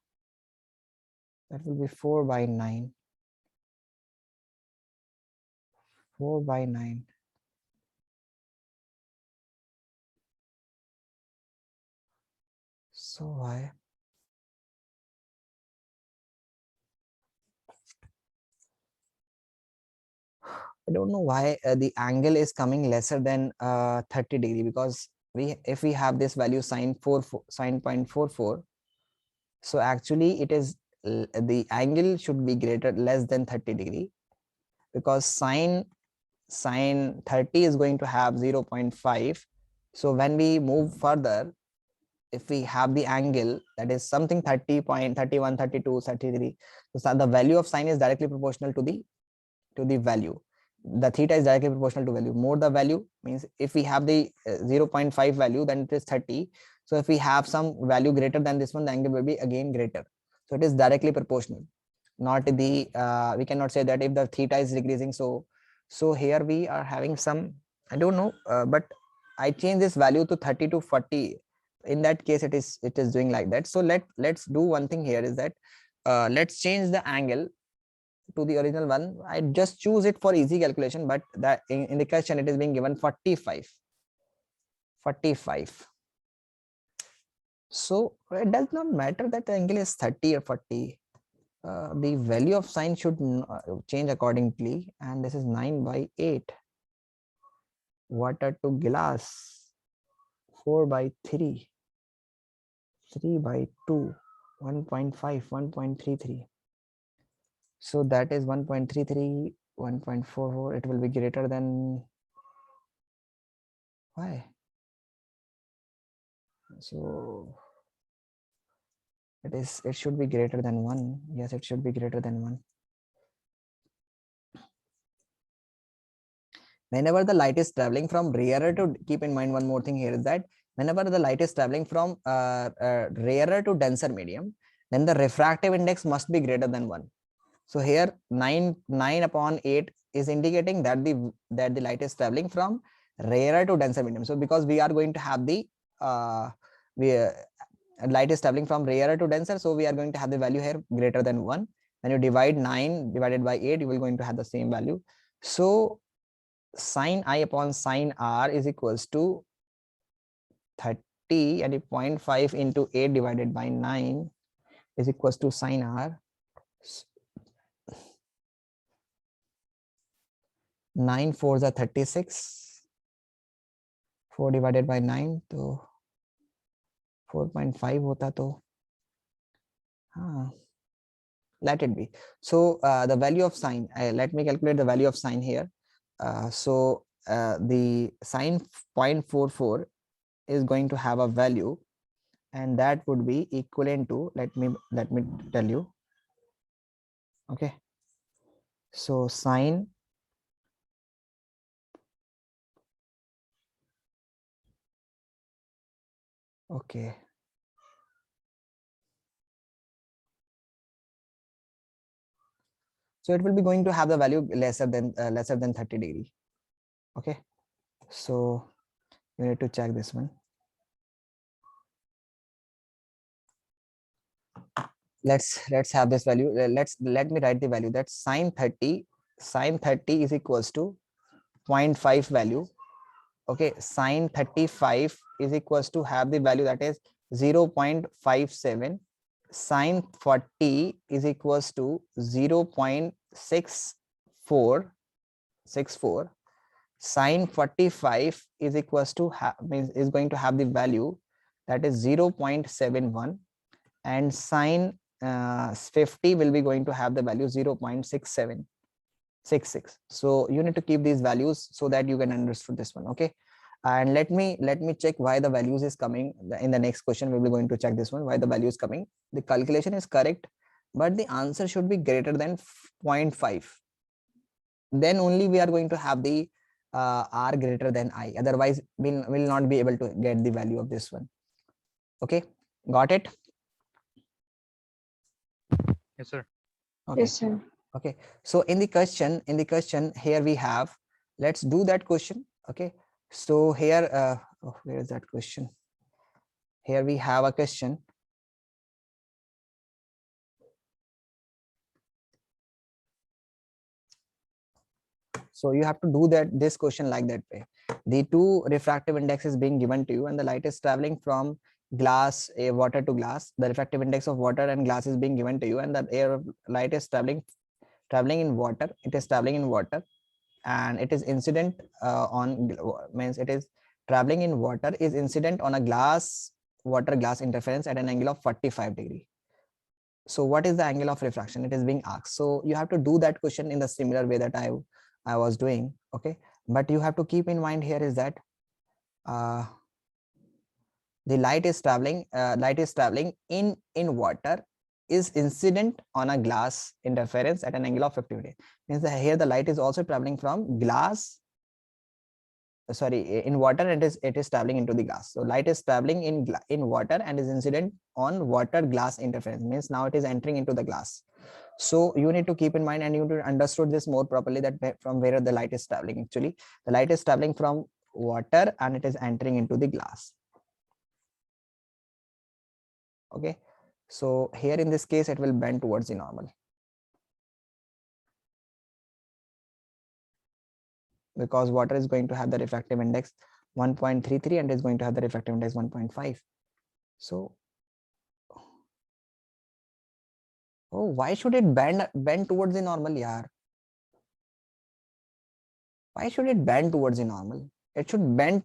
That will be 4 by 9. 4 by 9. So why? I don't know why the angle is coming lesser than 30 degree, because if we have this value sine 0.44, so actually it is the angle should be less than 30 degree, because sine 30 is going to have 0.5. So when we move further, if we have the angle that is something 30.31, 32, 33, so the value of sine is directly proportional to the value. the theta is directly proportional to value. More the value means if we have the 0.5 value, then it is 30. So if we have some value greater than this one, the angle will be again greater. So it is directly proportional. Not the we cannot say that if the theta is decreasing. So here we are having some, I don't know, but I change this value to 30 to 40. In that case, it is doing like that. So let's do one thing here is that let's change the angle to the original one. I just choose it for easy calculation, but that in the question it is being given 45. So it does not matter that the angle is 30 or 40. The value of sine should change accordingly, and this is 9/8. Water to glass, 4/3, 3/2, 1.5, 1.33. So that is 1.33, 1.44. It will be greater than, why? So it should be greater than 1. Yes, it should be greater than 1. Whenever the light is traveling from rarer to, keep in mind one more thing here is that whenever the light is traveling from rarer to denser medium, then the refractive index must be greater than 1. So here 9/8 is indicating that the light is traveling from rarer to denser medium. So because we are going to have the light is traveling from rarer to denser, so we are going to have the value here greater than 1. When you divide 9 divided by 8, you will going to have the same value. So sine I upon sine R is equals to 30, and 0.5 into 8 divided by 9 is equals to sine R. 9 4s are 36. 4 divided by 9, तो 4.5 होता तो, let it be. So the value of sine, let me calculate the value of sine here. So the sine 0.44 is going to have a value, and that would be equivalent to, let me tell you. Okay, so sine okay, so it will be going to have the value lesser than 30 degree. Okay, so you need to check this one. Let's have this value. Let me write the value. That sine 30 is equals to 0.5 value. Okay, sine 35 is equals to have the value that is 0.57. Sine 40 is equals to 0.64. Sine 45 is equals to is going to have the value that is 0.71, and sine 50 will be going to have the value 0.6766. So you need to keep these values so that you can understand this one. Okay, and let me check why the values is coming. In the next question we'll be going to check this one, why the value is coming. The calculation is correct, but the answer should be greater than 0.5. Then only we are going to have the R greater than I. Otherwise we'll not be able to get the value of this one. Okay, got it? Yes, sir. Okay. Yes, sir. Okay, so in the question here we have, let's do that question. Okay, so here where is that question? Here we have a question. So you have to do this question like that way. The two refractive index is being given to you, and the light is traveling from glass, water to glass. The refractive index of water and glass is being given to you, and the light is traveling in water. It is traveling in water, and it is incident means it is traveling in water is incident on a water glass interference at an angle of 45 degree. So what is the angle of refraction? It is being asked. So you have to do that question in the similar way that I was doing. Okay, but you have to keep in mind here is that the light is traveling in water is incident on a glass interference at an angle of 50 degrees. Means that here the light is also traveling from glass, sorry, in water, and it is traveling into the glass. So light is traveling in water and is incident on water glass interference. Means now it is entering into the glass. So you need to keep in mind, and you need to understood this more properly, that from where the light is traveling. Actually, the light is traveling from water and it is entering into the glass. Okay, so here in this case, it will bend towards the normal, because water is going to have the refractive index 1.33 and is going to have the refractive index 1.5. So, oh, why should it bend towards the normal, yaar? Why should it bend towards the normal? It should bend.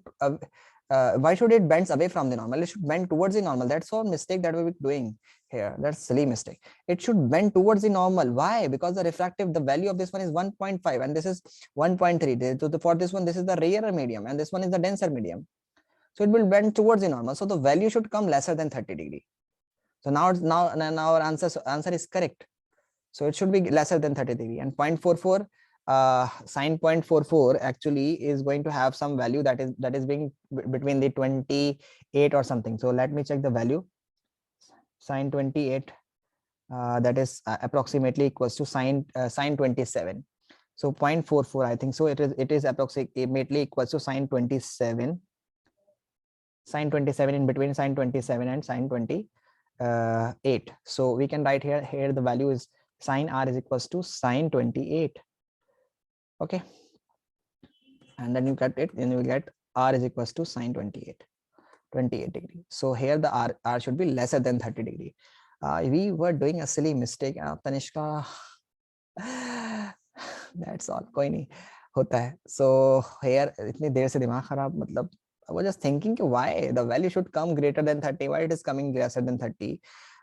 Why should it bend away from the normal? It should bend towards the normal. That's all mistake that we're doing here. That's silly mistake. It should bend towards the normal. Why? Because the refractive, the value of this one is 1.5 and this is 1.3. So for this one, this is the rarer medium and this one is the denser medium. So it will bend towards the normal. So the value should come lesser than 30 degree. So now our answer is correct. So it should be lesser than 30 degree, and 0.44 sine 0.44 actually is going to have some value that is being between the 28 or something. So let me check the value. Sine 28 that is approximately equals to sine 27. So 0.44, I think so it is approximately equals to sine 27. Sine 27 in between sine 27 and sine 28. So we can write here the value is sine r is equals to sine 28. Okay, and then you get it, and you get r is equals to sine 28 degree. So here the r should be lesser than 30 degree. We were doing a silly mistake, Tanishka. That's all, कोई नहीं होता है. So here इतनी देर से दिमाग खराब, मतलब I was just thinking why the value should come greater than 30, why it is coming lesser than 30,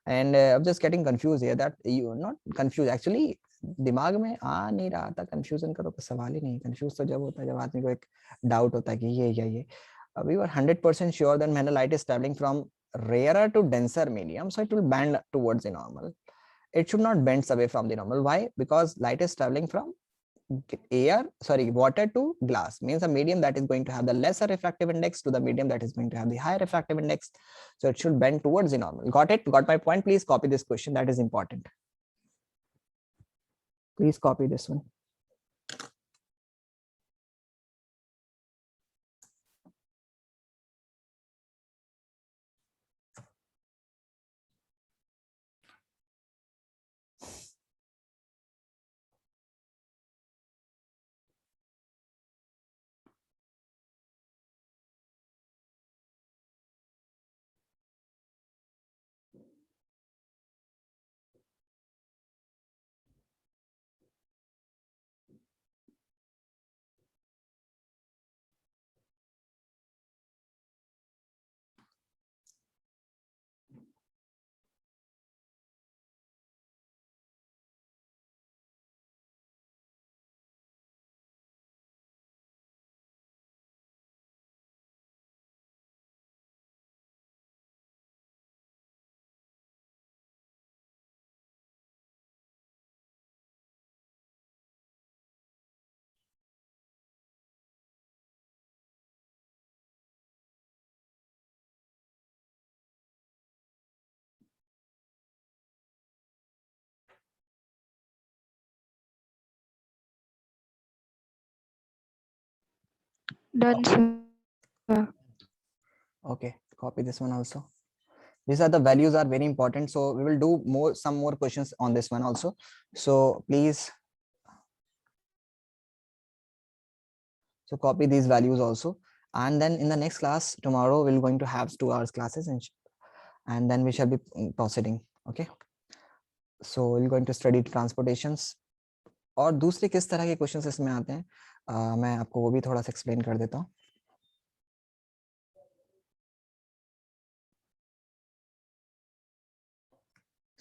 and I'm just getting confused here. That you are not confused actually, दिमाग में आ नहीं रहा था. कंफ्यूजन का तो सवाल ही नहीं. कंफ्यूज तो जब होता है जब आदमी को एक डाउट होता है कि ये या ये. We were 100% sure that when the light is traveling from rarer to denser medium, so it will bend towards the normal. It should not bend away from the normal. Why? Because light is traveling from water to glass, means a medium that is going to have the lesser refractive index to the medium that is going to have the higher refractive index. So it should bend towards the normal. Got it? Got my point? Please copy this question. That is important. Please copy this one. Done, sir. Okay, copy this one also. These are the values are very important. So we will do some more questions on this one also. So please. So copy these values also. And then in the next class tomorrow, we're going to have 2 hours classes and then we shall be proceeding. Okay. So we're going to study transportations. और दूसरे किस तरह के questions इसमें आते हैं, मैं आपको वो भी थोड़ा सा एक्सप्लेन कर देता हूँ.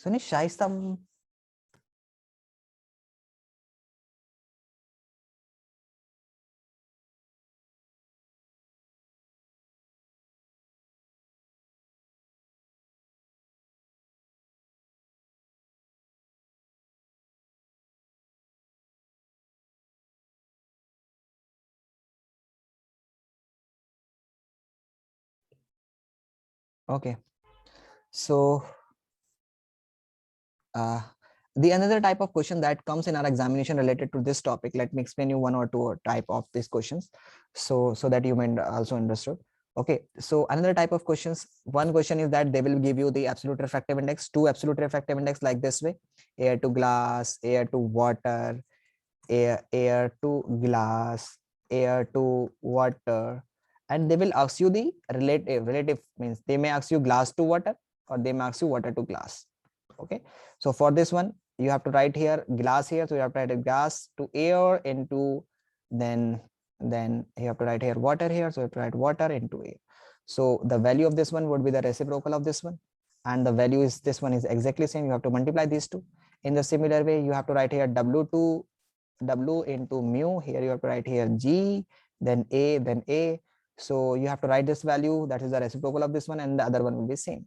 सुनिए Shaista Okay. So the another type of question that comes in our examination related to this topic, let me explain you one or two type of these questions, so that you may also understood. Okay, so another type of questions, one question is that they will give you the absolute refractive index, two absolute refractive index like this way: air to glass, air to water, air to glass, air to water, and they will ask you the relative means they may ask you glass to water or they may ask you water to glass. Okay, so for this one you have to write here glass here, so you have to write a glass to air into, then you have to write here water here, so you have to write water into air. So the value of this one would be the reciprocal of this one, and the value is this one is exactly same. You have to multiply these two. In the similar way, you have to write here W into mu. Here you have to write here G, then A. So you have to write this value, that is the reciprocal of this one, and the other one will be same.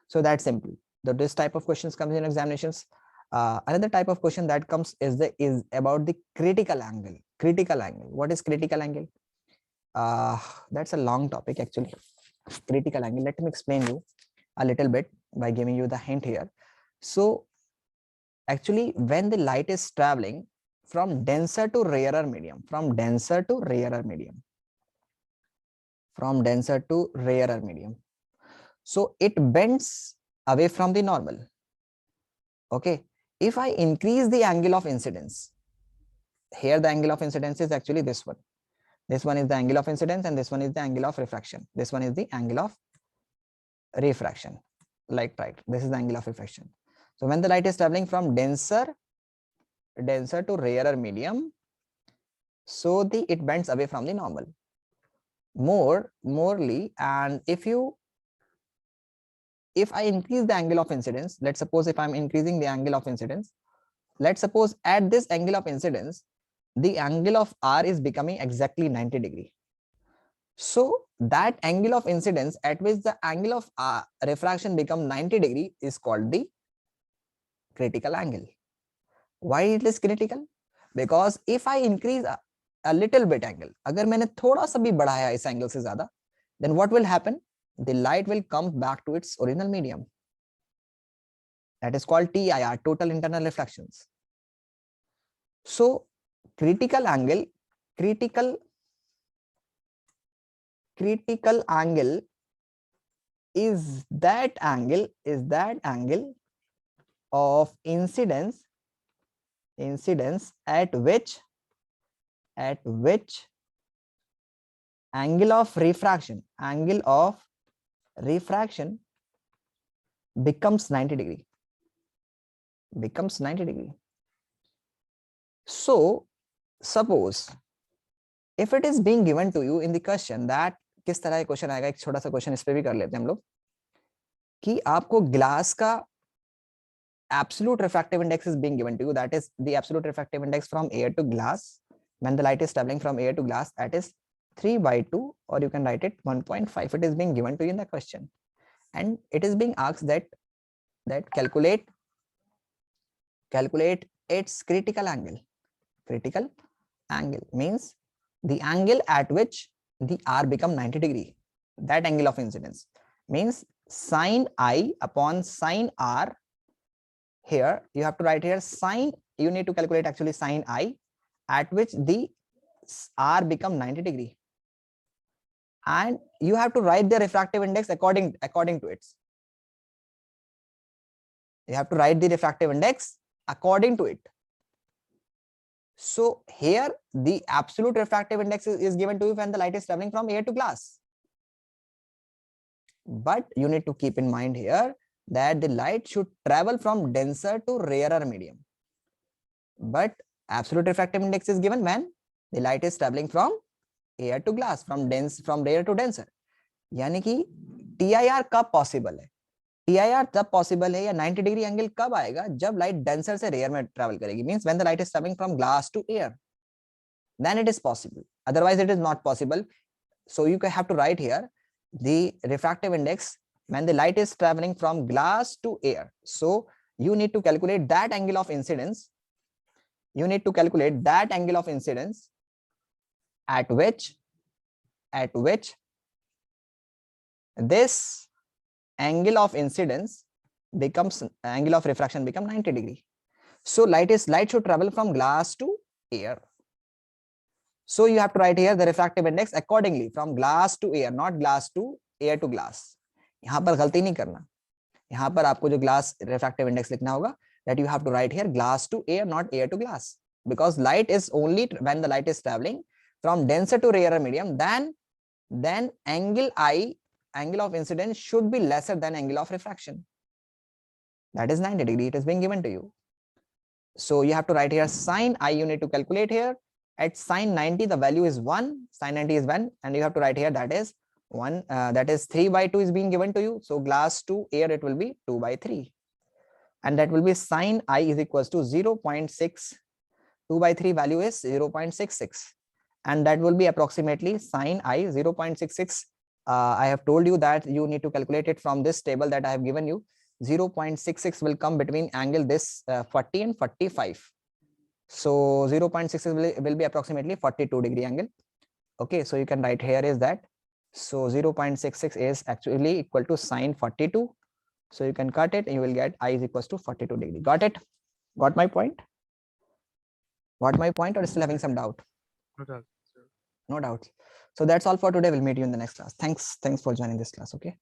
So that's simple. This type of questions comes in examinations. Another type of question that comes is about the critical angle. Critical angle. What is critical angle? That's a long topic actually. Critical angle. Let me explain you a little bit by giving you the hint here. So actually, when the light is traveling from denser to rarer medium, from denser to rarer medium, so it bends away from the normal. Okay, if I increase the angle of incidence, here the angle of incidence is actually this one. This one is the angle of incidence and this one is the angle of refraction. This one is the angle of refraction. Like right, this is the angle of refraction. So when the light is traveling from denser to rarer medium, so it bends away from the normal morely. And if I increase the angle of incidence, let's suppose if I'm increasing the angle of incidence, let's suppose at this angle of incidence the angle of R is becoming exactly 90 degree. So that angle of incidence at which the angle of refraction become 90 degree is called the critical angle. Why it is critical? Because if I increase a little bit angle, agar maine thoda sa bhi badhaya is angle se zyada, then what will happen? The light will come back to its original medium. That is called TIR, total internal reflections. So critical angle is that angle of incidence at which angle of refraction becomes 90 degree. So suppose if it is being given to you in the question that किस तरह का question आएगा, एक छोटा सा question इस पे भी कर लेते हैं हम लोग कि आपको ग्लास का absolute refractive index is being given to you, that is the absolute refractive index from air to glass when the light is traveling from air to glass, that is 3/2, or you can write it 1.5. It is being given to you in the question and it is being asked that calculate its critical angle. Critical angle means the angle at which the R become 90 degree. That angle of incidence means sine I upon sine R. Here you have to write here sine, you need to calculate actually sine I at which the R become 90 degree, and you have to write the refractive index according to its. You have to write the refractive index according to it. So here the absolute refractive index is given to you when the light is traveling from air to glass. But you need to keep in mind here that the light should travel from denser to rarer medium. But absolute refractive index is given when the light is traveling from air to glass, from rare to denser. यानी कि TIR कब possible है? TIR तब possible है या 90 degree angle कब आएगा? जब लाइट डेंसर से रेयर में ट्रैवल करेगी. Means when the light is travelling from glass to air, then it is possible. Otherwise it is not possible. So you have to write here the refractive index when the light is traveling from glass to air. So you need to calculate that angle of incidence. You need to calculate that angle of incidence at which this angle of incidence becomes angle of refraction become 90 degree. So light should travel from glass to air. So you have to write here the refractive index accordingly from glass to air, not glass to air to glass. यहाँ पर गलती नहीं करना. यहाँ पर आपको जो glass refractive index लिखना होगा, that you have to write here glass to air, not air to glass, because light is only when the light is traveling from denser to rarer medium, then angle I, angle of incidence should be lesser than angle of refraction. That is 90 degree. It is being given to you. So you have to write here sine I, you need to calculate here. At sine 90, the value is 1, sine 90 is 1, and you have to write here that is 1, that is 3/2 is being given to you. So glass to air, it will be 2/3. And that will be sine I is equals to 0.6. 2/3 value is 0.66. And that will be approximately sine I 0.66. I have told you that you need to calculate it from this table that I have given you. 0.66 will come between angle this 40 and 45. So 0.66 will be approximately 42 degree angle. Okay, so you can write here is that. So 0.66 is actually equal to sine 42. So you can cut it and you will get I is equals to 42 degree. Got it? Got my point? Got my point, or still having some doubt? No doubt, sir. No doubt. So that's all for today. We'll meet you in the next class. Thanks for joining this class. Okay.